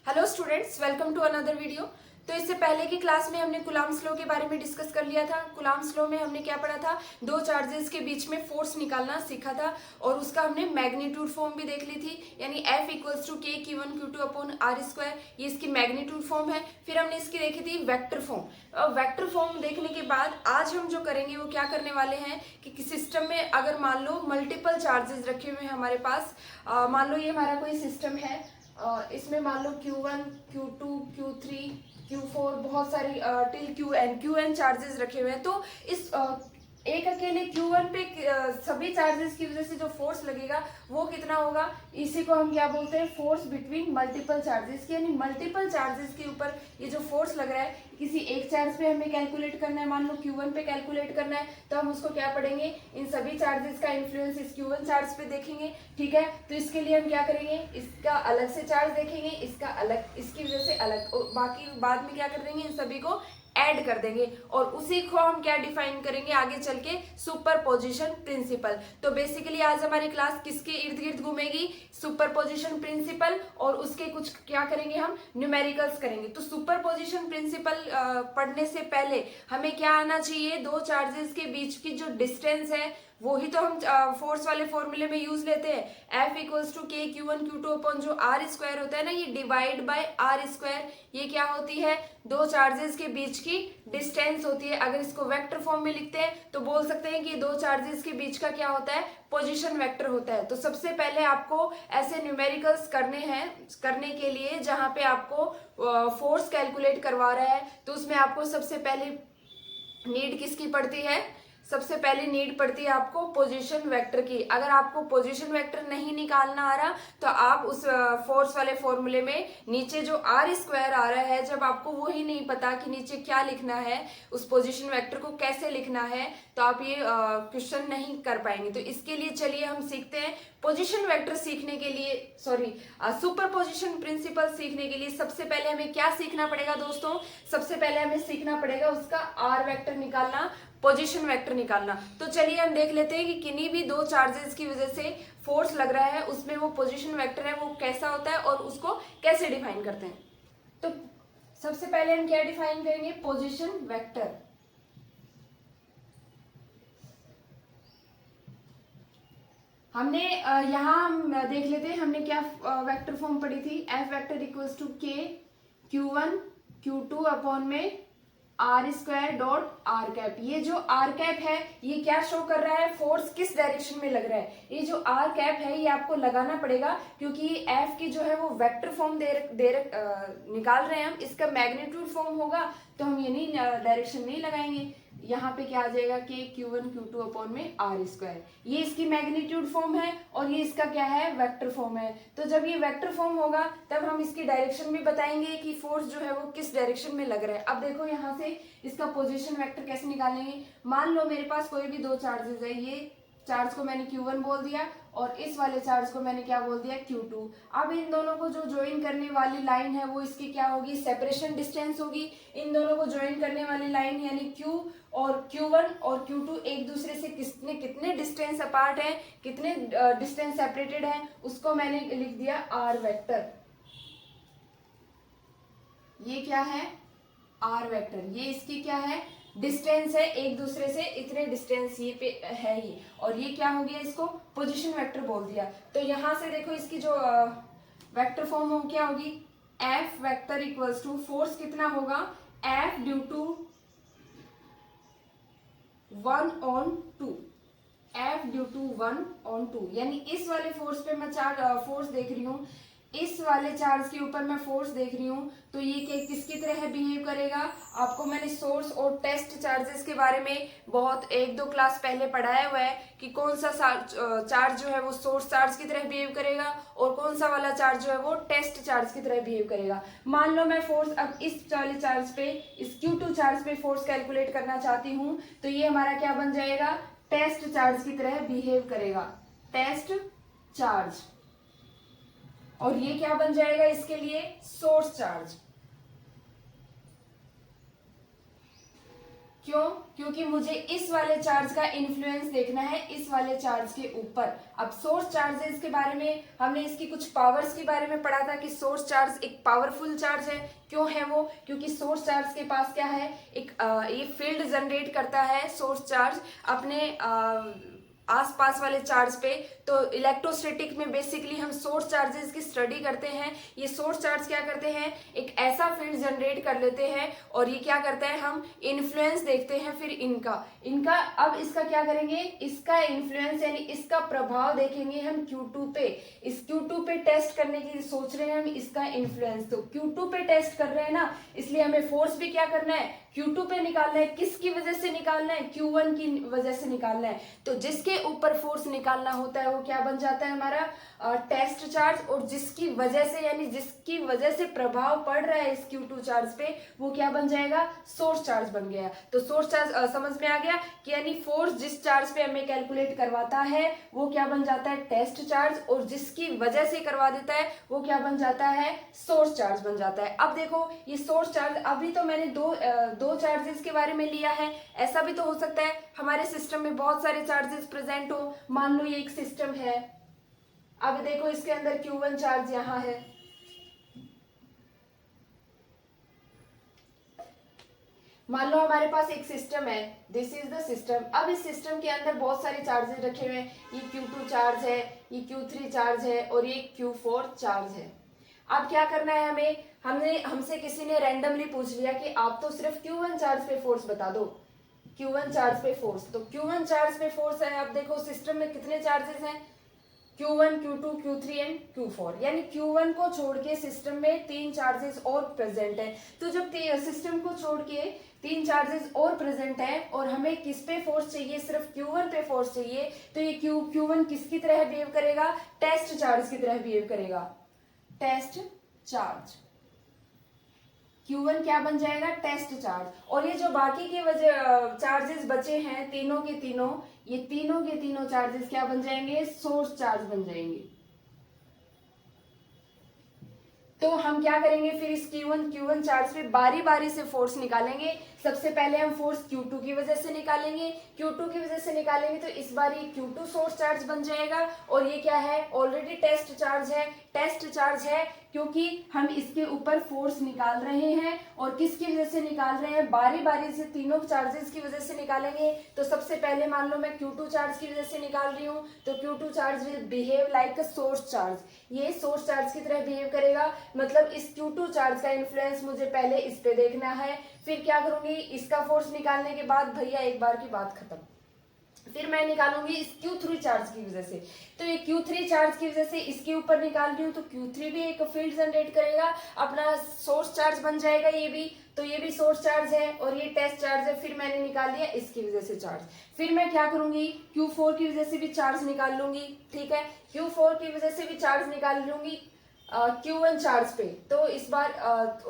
Hello students, welcome to another video. तो इससे पहले की क्लास में हमने कूलम्ब्स लॉ के बारे में डिस्कस कर लिया था। कूलम्ब्स लॉ में हमने क्या पढ़ा था, दो चार्जेस के बीच में फोर्स निकालना सीखा था और उसका हमने मैग्नीट्यूड फॉर्म भी देख ली थी, यानी F इक्वल्स टू के Q1 Q2 upon R square, ये इसकी मैग्नीट्यूड फॉर्म है। फिर हमने इसकी देखी थी वेक्टर फॉर्म। वेक्टर फॉर्म देखने के बाद आज हम जो करेंगे वो क्या करने वाले हैं कि सिस्टम में अगर मान लो मल्टीपल चार्जेस रखे हुए हैं हमारे पास, मान लो ये हमारा कोई सिस्टम है, इसमें मान लो Q1 Q2 Q3 Q4 बहुत सारी टिल Qn चार्जेस रखे हुए हैं। तो इस एक अकेले Q1 पे सभी चार्जेस की वजह से जो फोर्स लगेगा वो कितना होगा, इसी को हम क्या बोलते हैं, फोर्स बिटवीन मल्टीपल चार्जेस की। यानी मल्टीपल चार्जेस के ऊपर ये जो फोर्स लग रहा है, किसी एक चार्ज पे हमें कैलकुलेट करना है, मान लो Q1 पे कैलकुलेट करना है, तो हम उसको क्या पढ़ेंगे, इन सभी चार्जेस का इन्फ्लुएंस इस Q1 चार्ज पे देखेंगे। ठीक है, तो इसके लिए हम क्या करेंगे, इसका अलग से चार्ज देखेंगे, इसका अलग, इसकी वजह से अलग, और बाकी बाद में क्या कर देंगे, इन सभी को ऐड कर देंगे और उसी को हम क्या डिफाइन करेंगे आगे चल के, सुपरपोजिशन प्रिंसिपल। तो बेसिकली आज हमारी क्लास किसके इर्द गिर्द घूमेगी, सुपरपोजिशन प्रिंसिपल, और उसके कुछ क्या करेंगे, हम न्यूमेरिकल्स करेंगे। तो सुपरपोजिशन प्रिंसिपल पढ़ने से पहले हमें क्या आना चाहिए, दो चार्जेस के बीच की जो डिस्टेंस है वो ही तो हम फोर्स वाले फॉर्मूले में यूज लेते हैं। F इक्वल्स टू के Q1 Q2 अपॉन जो R स्क्वायर होता है ना, ये डिवाइड बाय R स्क्वायर, ये क्या होती है, दो चार्जेस के बीच की डिस्टेंस होती है। अगर इसको वेक्टर फॉर्म में लिखते हैं तो बोल सकते हैं कि दो चार्जेस के बीच का क्या होता है, पोजीशन वेक्टर होता है। तो सबसे पहले आपको ऐसे न्यूमेरिकल्स करने हैं, करने के लिए जहां पे आपको फोर्स कैलकुलेट करवा रहा है, तो उसमें आपको सबसे पहले नीड किसकी पड़ती है, सबसे पहले नीड पड़ती है आपको पोजीशन वेक्टर की। अगर आपको पोजीशन वेक्टर नहीं निकालना आ रहा तो आप उस फोर्स वाले फॉर्मूले में नीचे जो आर स्क्वायर आ रहा है, जब आपको वो ही नहीं पता कि नीचे क्या लिखना है, उस पोजीशन वेक्टर को कैसे लिखना है, तो आप ये क्वेश्चन नहीं कर पाएंगे। तो इसके लिए चलिए हम सीखते हैं पोजीशन वेक्टर सीखने के लिए, सॉरी सुपर पोजिशन प्रिंसिपल सीखने के लिए सबसे पहले हमें क्या सीखना पड़ेगा दोस्तों, सबसे पहले हमें सीखना पड़ेगा उसका आर वेक्टर निकालना, पोजीशन वेक्टर निकालना। तो चलिए हम देख लेते हैं कि किन्हीं भी दो चार्जेस की वजह से फोर्स लग रहा है, उसमें वो पोजीशन वेक्टर है वो कैसा होता है और उसको कैसे डिफाइन करते हैं। तो सबसे पहले हम क्या डिफाइन करेंगे, पोजीशन वेक्टर। हमने यहाँ हम देख लेते हैं हमने क्या वेक्टर फॉर्म पढ़ी थी, F वेक्टर इक्वल्स टू के Q1 Q2 अपॉन में r square dot r cap. ये जो आर कैप है ये क्या शो कर रहा है, फोर्स किस डायरेक्शन में लग रहा है। ये जो आर कैप है ये आपको लगाना पड़ेगा, क्योंकि एफ की जो है वो वेक्टर फॉर्म निकाल रहे हैं हम, इसका मैग्नीट्यूड फॉर्म होगा तो हम ये नहीं डायरेक्शन नहीं लगाएंगे। यहाँ पे क्या आ जाएगा, के Q1 Q2 अपॉन में आर स्क्वायर, ये इसकी मैग्नीट्यूड फॉर्म है और ये इसका क्या है, वेक्टर फॉर्म है। तो जब ये वेक्टर फॉर्म होगा तब हम इसकी डायरेक्शन भी बताएंगे कि फोर्स जो है वो किस डायरेक्शन में लग रहा है। अब देखो यहाँ से इसका पोजीशन वेक्टर कैसे निकालेंगे, मान लो मेरे पास कोई भी दो चार्जेस है, ये चार्ज को मैंने Q1 बोल दिया और इस वाले चार्ज को मैंने क्या बोल दिया, Q2। अब इन दोनों को जो ज्वाइन करने वाली लाइन है वो इसकी क्या होगी, सेपरेशन डिस्टेंस होगी। इन दोनों को ज्वाइन करने वाली लाइन यानी Q और Q1 और Q2 एक दूसरे से कितने कितने डिस्टेंस अपार्ट है, कितने डिस्टेंस सेपरेटेड है, उसको मैंने लिख दिया R वेक्टर। ये क्या है, R वेक्टर, ये इसकी क्या है, डिस्टेंस है एक दूसरे से, इतने डिस्टेंस ये पे है ही, और ये क्या हो गया, इसको पोजीशन वेक्टर बोल दिया। तो यहां से देखो इसकी जो वेक्टर फॉर्म हो क्या होगी, F vector equals to force कितना होगा, F due to 1/2, F due to 1/2, यानी इस वाले फोर्स पे मैं फोर्स देख रही हूँ, इस वाले चार्ज के ऊपर मैं फोर्स देख रही हूँ, तो ये किसकी तरह बिहेव करेगा। आपको मैंने सोर्स और टेस्ट चार्जेस के बारे में बहुत एक दो क्लास पहले पढ़ाया हुआ है कि कौन सा चार्ज जो है वो सोर्स चार्ज की तरह बिहेव करेगा और कौन सा वाला चार्ज जो है वो टेस्ट चार्ज की तरह बिहेव करेगा। मान लो मैं फोर्स अब इस वाले चार्ज पे, इस Q2 चार्ज पे फोर्स कैलकुलेट करना चाहती हूँ, तो ये हमारा क्या बन जाएगा, टेस्ट चार्ज की तरह बिहेव करेगा, टेस्ट चार्ज। और ये क्या बन जाएगा इसके लिए, सोर्स चार्ज। क्यों? क्योंकि मुझे इस वाले चार्ज का इन्फ्लुएंस देखना है इस वाले चार्ज के ऊपर। अब सोर्स चार्जेस के बारे में हमने इसकी कुछ पावर्स के बारे में पढ़ा था कि सोर्स चार्ज एक पावरफुल चार्ज है। क्यों है वो? क्योंकि सोर्स चार्ज के पास क्या है, एक ये फील्ड जनरेट करता है सोर्स चार्ज अपने आसपास वाले चार्ज पे। तो इलेक्ट्रोस्टैटिक में बेसिकली हम सोर्स चार्जेस की स्टडी करते हैं। ये सोर्स चार्ज क्या करते हैं, एक ऐसा फील्ड जनरेट कर लेते हैं और ये क्या करता है, हम इन्फ्लुएंस देखते हैं फिर इनका अब इसका क्या करेंगे, इसका इन्फ्लुएंस यानी इसका प्रभाव देखेंगे हम Q2 पे। इस Q2 पे टेस्ट करने की सोच रहे हैं हम इसका इन्फ्लुएंस। तो Q2 पे टेस्ट कर रहे हैं ना, इसलिए हमें फोर्स भी क्या करना है, Q2 पे निकालना है। किसकी वजह से निकालना है, Q1 की वजह से निकालना है। तो जिसके ऊपर फोर्स निकालना होता है वो क्या बन जाता है हमारा टेस्ट चार्ज, और जिसकी वजह से यानी जिसकी वजह से प्रभाव पड़ रहा है इस Q2 चार्ज पे वो क्या बन जाएगा, सोर्स चार्ज बन गया। तो सोर्स चार्ज समझ में आ गया कि यानी फोर्स जिस चार्ज पे हमें कैलकुलेट करवाता है वो क्या बन जाता है, टेस्ट चार्ज, और जिसकी वजह से करवा देता है वो क्या बन जाता है, सोर्स चार्ज बन जाता है। अब देखो ये सोर्स चार्ज, अभी तो मैंने दो चार्जेस के बारे में लिया है। ऐसा भी तो हो सकता है हमारे सिस्टम में बहुत सारे चार्जेस प्रेजेंट हो। मान लो ये एक सिस्टम है, अब देखो इसके अंदर Q1 चार्ज यहाँ है, मान लो हमारे पास एक सिस्टम है, दिस इज द सिस्टम। अब इस सिस्टम के अंदर बहुत सारे चार्जेस रखे हुए हैं, ये Q2 चार्ज है, ये Q3 चार्ज है और ये Q4 चार्ज है। अब क्या करना है हमें, हमसे किसी ने रैंडमली पूछ लिया कि आप तो सिर्फ Q1 चार्ज पे फोर्स बता दो, Q1 चार्ज पे फोर्स। तो Q1 चार्ज पे फोर्स है, अब देखो सिस्टम में कितने चार्जेस हैं, Q1, Q2, Q3 and Q4, यानी Q1 को छोड़ के सिस्टम में 3 चार्जेस और प्रेजेंट है। तो जब सिस्टम को छोड़ के 3 चार्जेस और प्रेजेंट है और हमें किस पे फोर्स चाहिए, सिर्फ Q1 पे फोर्स चाहिए, तो ये Q1 किसकी तरह बिहेव करेगा, टेस्ट चार्ज की तरह बिहेव करेगा, टेस्ट चार्ज। Q1 क्या बन जाएगा, टेस्ट चार्ज। और ये जो बाकी के वजह चार्जेस बचे हैं तीनों के तीनों, ये तीनों के तीनों चार्जेस क्या बन जाएंगे, सोर्स चार्ज बन जाएंगे। तो हम क्या करेंगे फिर इस Q1 चार्ज पे बारी बारी से फोर्स निकालेंगे। सबसे पहले हम फोर्स Q2 की वजह से निकालेंगे, Q2 की वजह से निकालेंगे तो इस बार ये Q2 सोर्स चार्ज बन जाएगा, और ये क्या है, ऑलरेडी टेस्ट चार्ज है। टेस्ट चार्ज है क्योंकि हम इसके ऊपर फोर्स निकाल रहे हैं, और किसकी वजह से निकाल रहे हैं, बारी बारी से तीनों चार्जेस की वजह से निकालेंगे। तो सबसे पहले मान लो मैं Q2 चार्ज की वजह से निकाल रही हूँ, तो Q2 charge will behave like a source charge, ये सोर्स चार्ज की तरह बिहेव करेगा। मतलब इस Q2 चार्ज का इन्फ्लुएंस मुझे पहले इस पे देखना है, फिर क्या करूंगी, इसका फोर्स निकालने के बाद भैया एक बार की बात खत्म, फिर मैं निकालूंगी इस Q3 चार्ज की वजह से। तो ये Q3 चार्ज की वजह से इसके ऊपर निकाल रही हूँ, तो Q3 भी एक फील्ड जनरेट करेगा, अपना सोर्स चार्ज बन जाएगा ये भी। तो ये भी सोर्स चार्ज है और ये टेस्ट चार्ज है। फिर मैंने निकाल लिया इसकी वजह से चार्ज। फिर मैं क्या करूंगी, Q4 की वजह से भी चार्ज निकाल लूंगी, ठीक है, Q4 की वजह से भी चार्ज निकाल लूंगी Q1 चार्ज पे। तो इस बार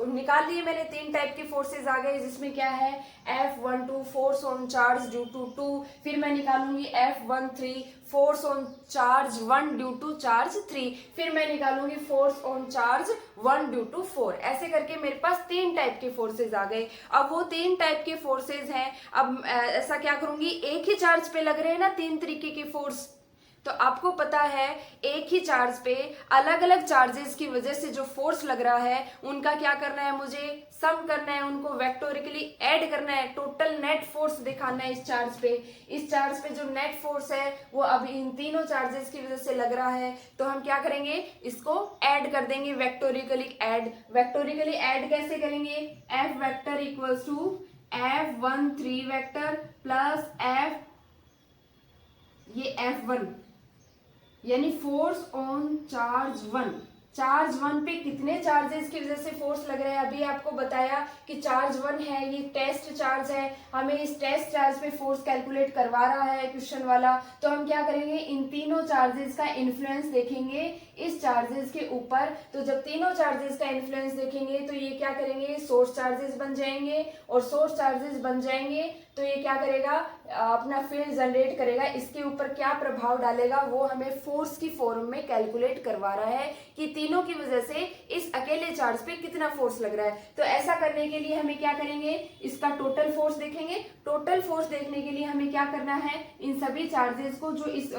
निकाल लिए मैंने, 3 टाइप के फोर्सेज आ गए, जिसमें क्या है, F12 force on charge due to 2, फिर मैं निकालूंगी F13 force on charge 1 due to charge 3, फिर मैं निकालूंगी force on charge 1 due to 4। ऐसे करके मेरे पास 3 टाइप के फोर्सेज आ गए। अब वो 3 टाइप के फोर्सेज हैं, अब ऐसा क्या करूंगी, एक ही चार्ज पे लग रहे हैं ना 3 तरीके के फोर्स, तो आपको पता है एक ही चार्ज पे अलग अलग चार्जेस की वजह से जो फोर्स लग रहा है उनका क्या करना है, मुझे सम करना है, उनको वेक्टोरिकली ऐड करना है, टोटल नेट फोर्स दिखाना है इस चार्ज पे। इस चार्ज पे जो नेट फोर्स है वो अभी इन तीनों चार्जेस की वजह से लग रहा है, तो हम क्या करेंगे, इसको ऐड कर देंगे, वेक्टोरिकली ऐड। वेक्टोरिकली ऐड कैसे करेंगे, F vector equals to F13 vector plus ये F1 यानी फोर्स ऑन चार्ज 1। चार्ज 1 पे कितने चार्जेस की वजह से फोर्स लग रहा है, अभी आपको बताया कि चार्ज 1 है, ये टेस्ट चार्ज है, हमें इस टेस्ट चार्ज पे फोर्स कैलकुलेट करवा रहा है क्वेश्चन वाला। तो हम क्या करेंगे, इन तीनों चार्जेस का इन्फ्लुएंस देखेंगे इस चार्जेस के ऊपर। तो जब तीनों चार्जेस का इन्फ्लुएंस देखेंगे तो ये क्या करेंगे, सोर्स चार्जेस बन जाएंगे, और सोर्स चार्जेस बन जाएंगे तो ये क्या करेगा, अपना फील्ड जनरेट करेगा। इसके ऊपर क्या प्रभाव डालेगा वो हमें फोर्स की फॉर्म में कैलकुलेट करवा रहा है कि तीनों की वजह से इस अकेले चार्ज पे कितना फोर्स लग रहा है। तो ऐसा करने के लिए हमें क्या करेंगे, इसका टोटल फोर्स देखेंगे। टोटल फोर्स देखने के लिए हमें क्या करना है, इन सभी चार्जेस को जो इस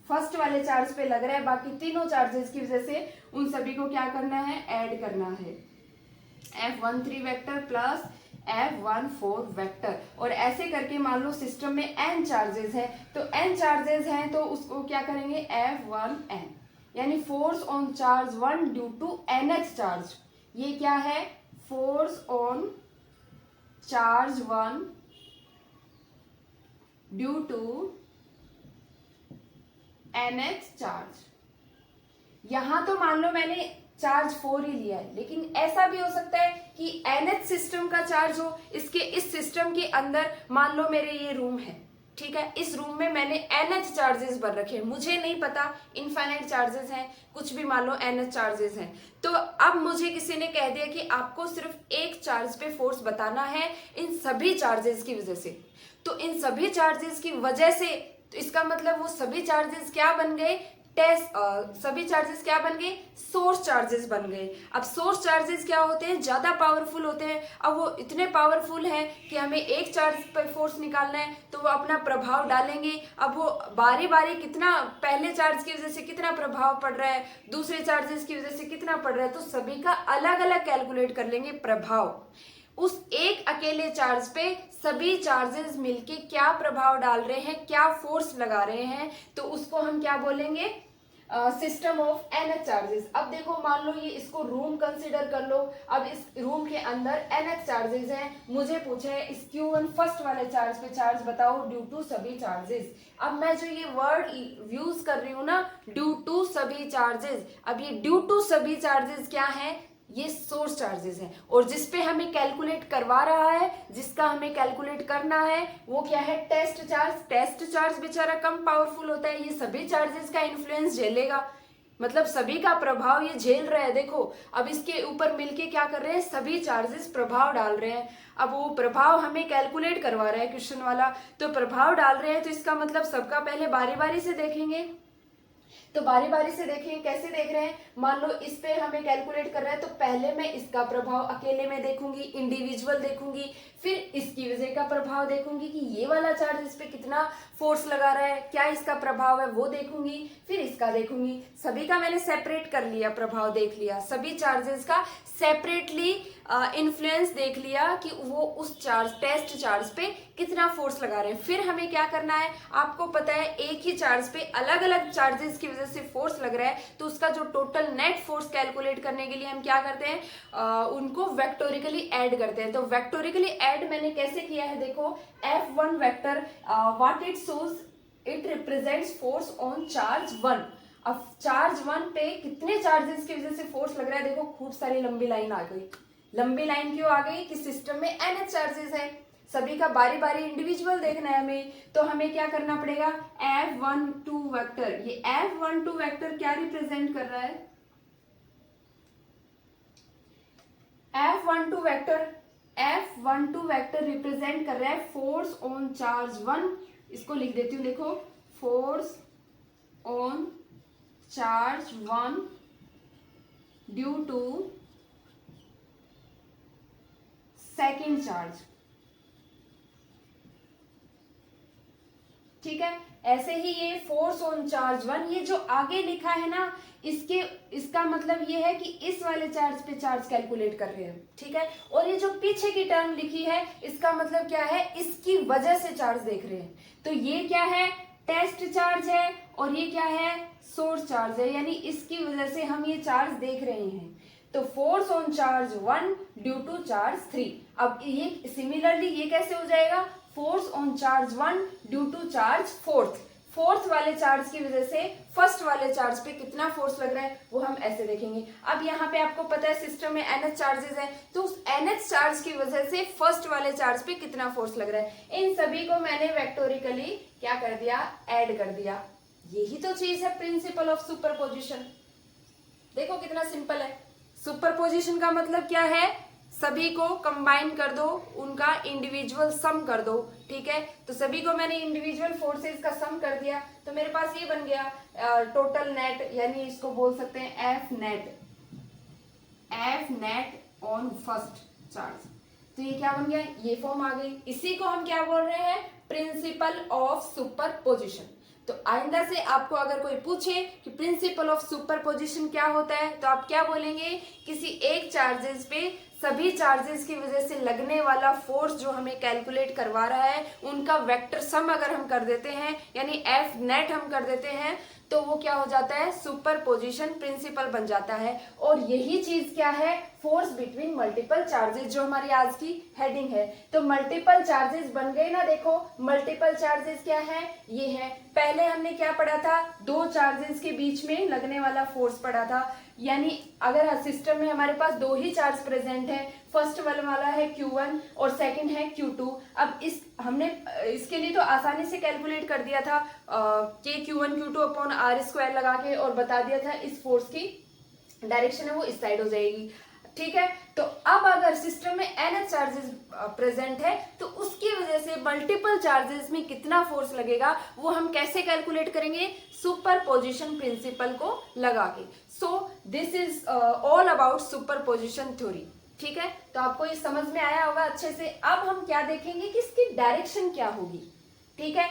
फर्स्ट वाले चार्ज पे लग रहा है, बाकी तीनों चार्जेस की वजह से उन सभी को क्या करना है, ऐड करना है। F13 vector plus F14 vector, और ऐसे करके मान लो सिस्टम में n चार्जेस है, तो n चार्जेस हैं तो उसको क्या करेंगे, F1n, यानी force on charge 1 due to nth charge. ये क्या है, force on charge 1 due to nth charge. यहां तो मान लो मैंने चार्ज 4 ही लिया है, लेकिन ऐसा भी हो सकता है कि nth सिस्टम का चार्ज हो। इसके इस सिस्टम के अंदर मान लो मेरे ये रूम है, ठीक है, इस रूम में मैंने nth चार्जेस भर रखे हैं, मुझे नहीं पता इनफाइनाइट चार्जेस हैं, कुछ भी मान लो nth चार्जेस हैं। तो अब मुझे किसी ने कह दिया कि आपको सिर्फ एक चार्ज पे फोर्स बताना है इन सभी चार्जेस की वजह से। तो इन सभी चार्जेस की वजह से, तो इसका मतलब वो सभी चार्जेस क्या बन गए, सभी चार्जेस क्या बन गए, सोर्स चार्जेस बन गए। अब सोर्स चार्जेस क्या होते हैं, ज्यादा पावरफुल होते हैं। अब वो इतने पावरफुल हैं कि हमें एक चार्ज पर फोर्स निकालना है तो वो अपना प्रभाव डालेंगे। अब वो बारी बारी कितना, पहले चार्ज की वजह से कितना प्रभाव पड़ रहा है, दूसरे चार्जेस की वजह से कितना पड़ रहा है, तो सभी का अलग अलग कैलकुलेट कर लेंगे प्रभाव। उस एक अकेले चार्ज पे सभी चार्जेस मिलके क्या प्रभाव डाल रहे हैं, क्या फोर्स लगा रहे हैं, तो उसको हम क्या बोलेंगे, सिस्टम ऑफ nth चार्जेस। अब देखो मान लो ये इसको रूम कंसिडर कर लो। अब इस रूम के अंदर nth चार्जेस हैं, मुझे पूछा है इस Q1 फर्स्ट वाले चार्ज पे चार्ज बताओ ड्यू टू सभी चार्जेस। अब मैं जो ये वर्ड यूज कर रही हूँ ना, ड्यू टू सभी चार्जेस, अब ये ड्यू टू सभी चार्जेस क्या है, ये सोर्स चार्जेस हैं, और जिसपे हमें कैलकुलेट करवा रहा है, जिसका हमें कैलकुलेट करना है, वो क्या है, टेस्ट चार्ज। टेस्ट चार्ज बेचारा कम पावरफुल होता है, ये सभी चार्जेस का इन्फ्लुएंस झेलेगा, मतलब सभी का प्रभाव ये झेल रहा है। देखो अब इसके ऊपर मिलके क्या कर रहे हैं, सभी चार्जेस प्रभाव डाल रहे हैं। अब वो प्रभाव हमें कैलकुलेट करवा रहा है क्वेश्चन वाला, तो प्रभाव डाल रहे हैं, तो इसका मतलब सबका पहले बारी बारी से देखेंगे। तो बारी बारी से देखें, कैसे देख रहे हैं, मान लो इस पे हमें कैलकुलेट कर रहा है, तो पहले मैं इसका प्रभाव अकेले में देखूंगी, इंडिविजुअल देखूंगी, फिर इसकी वजह का प्रभाव देखूंगी कि ये वाला चार्ज इस पे कितना फोर्स लगा रहा है, क्या इसका प्रभाव है वो देखूंगी, फिर इसका देखूंगी। सभी का मैंने सेपरेट कर लिया, प्रभाव देख लिया, सभी चार्जेस का सेपरेटली इन्फ्लुएंस देख लिया कि वो उस चार्ज, टेस्ट चार्ज पे कितना फोर्स लगा रहे हैं। फिर हमें क्या करना है, आपको पता है एक ही चार्ज पे अलग अलग चार्जेस की वजह से फोर्स लग रहा है, तो उसका जो टोटल नेट फोर्स कैलकुलेट करने के लिए हम क्या करते हैं, उनको वेक्टोरिकली ऐड करते हैं। तो वेक्टोरिकली ऐड मैंने कैसे किया है, देखो F1 vector what it shows, it represents force on charge 1। अब चार्ज 1 पे कितने चार्जेस की वजह से फोर्स लग रहा है, देखो खूब सारी लंबी लाइन आ गई। लंबी लाइन क्यों आ गई, कि सिस्टम में nth चार्जेस है, सभी का बारी बारी इंडिविजुअल देखना है हमें, तो हमें क्या करना पड़ेगा, F12 वेक्टर। ये F12 वेक्टर क्या रिप्रेजेंट कर रहा है, F12 वेक्टर रिप्रेजेंट कर रहा है फोर्स ऑन चार्ज 1। इसको लिख देती हूँ, देखो force on charge 1 due to second charge, ठीक है। ऐसे ही ये फोर्स ऑन चार्ज 1, ये जो आगे लिखा है ना, इसका मतलब ये है कि इस वाले चार्ज पे चार्ज कैलकुलेट कर रहे हैं, ठीक है। और ये जो पीछे की टर्म लिखी है, इसका मतलब क्या है, इसकी वजह से चार्ज देख रहे हैं। तो ये क्या है, टेस्ट चार्ज है, और ये क्या है, सोर्स चार्ज है, यानी इसकी वजह से हम ये चार्ज देख रहे हैं। तो force on charge 1 due to charge 3। अब ये सिमिलरली ये कैसे हो जाएगा, force on charge 1 due to charge fourth वाले चार्ज की वजह से फर्स्ट वाले चार्ज पे कितना फोर्स लग रहा है, वो हम ऐसे देखेंगे। अब यहाँ पे आपको पता है सिस्टम में nth चार्जेस है, तो उस nth चार्ज की वजह से फर्स्ट वाले चार्ज पे कितना फोर्स लग रहा है, इन सभी को मैंने वेक्टोरिकली क्या कर दिया, ऐड कर दिया। यही तो चीज है प्रिंसिपल ऑफ सुपरपोजिशन। देखो कितना सिंपल है। सुपरपोजिशन का मतलब क्या है, सभी को कंबाइन कर दो, उनका इंडिविजुअल सम कर दो, ठीक है। तो सभी को मैंने इंडिविजुअल फोर्सेस का सम कर दिया, तो मेरे पास ये बन गया टोटल नेट, यानी इसको बोल सकते हैं F F net on first charge. तो ये क्या बन गया, ये फॉर्म आ गई। इसी को हम क्या बोल रहे हैं, प्रिंसिपल ऑफ सुपरपोजिशन। तो आइंदा से आपको अगर कोई पूछे कि प्रिंसिपल ऑफ सुपरपोजिशन क्या होता है, तो आप क्या बोलेंगे, किसी एक चार्जेस पे सभी चार्जेस की वजह से लगने वाला फोर्स जो हमें कैलकुलेट करवा रहा है, उनका वेक्टर सम अगर हम कर देते हैं, यानी एफ नेट हम कर देते हैं, तो वो क्या हो जाता है, सुपरपोजिशन प्रिंसिपल बन जाता है। और यही चीज क्या है, फोर्स बिटवीन मल्टीपल चार्जेस, जो हमारी आज की हेडिंग है। तो मल्टीपल चार्जेस बन गए ना, देखो मल्टीपल चार्जेस क्या है, ये है। पहले हमने क्या पढ़ा था, दो चार्जेस के बीच में लगने वाला फोर्स पढ़ा था, यानी अगर सिस्टम में हमारे पास दो ही चार्ज प्रेजेंट है, फर्स्ट वाला है Q1 और सेकंड है Q2। अब हमने इसके लिए तो आसानी से कैलकुलेट कर दिया था कि Q1 Q2 upon are square लगा के, और बता दिया था इस फोर्स की डायरेक्शन है वो इस साइड हो जाएगी, ठीक है। तो अब अगर सिस्टम में n चार्जेस प्रेजेंट है, तो उसकी वजह से मल्टीपल चार्जेस में कितना फोर्स लगेगा वो हम कैसे कैलकुलेट करेंगे, सुपरपोजिशन प्रिंसिपल को लगा के। So this is all about superposition theory, ठीक है। तो आपको ये समझ में आया होगा अच्छे से। अब हम क्या देखेंगे कि इसकी डायरेक्शन क्या होगी, ठीक है।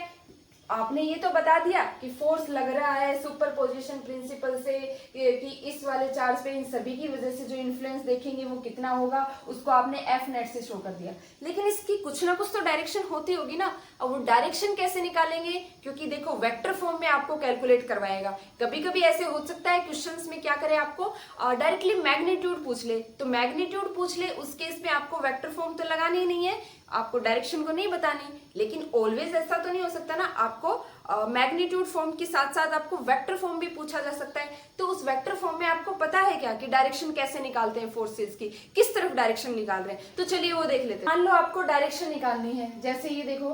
आपने ये तो बता दिया कि फोर्स लग रहा है सुपरपोजिशन प्रिंसिपल से, कि इस वाले चार्ज पे इन सभी की वजह से जो इन्फ्लुएंस देखेंगे वो कितना होगा, उसको आपने एफ नेट से शो कर दिया। लेकिन इसकी कुछ ना कुछ तो डायरेक्शन होती होगी ना। अब वो डायरेक्शन कैसे निकालेंगे, क्योंकि देखो वेक्टर फॉर्म में आपको कैलकुलेट करवाएगा। कभी कभी ऐसे हो सकता है क्वेश्चंस में क्या करे, आपको डायरेक्टली मैग्नीट्यूड पूछ ले, तो मैग्नीट्यूड पूछ ले, उस केस में आपको वेक्टर फॉर्म तो लगानी ही नहीं है, आपको डायरेक्शन को नहीं बतानी। लेकिन ऑलवेज ऐसा तो नहीं हो सकता ना, आपको मैग्नीट्यूड फॉर्म के साथ साथ आपको वेक्टर फॉर्म भी पूछा जा सकता है। तो उस वेक्टर फॉर्म में आपको पता है क्या कि डायरेक्शन कैसे निकालते हैं, फोर्सेस की किस तरफ डायरेक्शन निकाल रहे हैं। तो चलिए वो देख लेते हैं। मान लो आपको डायरेक्शन निकालनी है, जैसे ये देखो,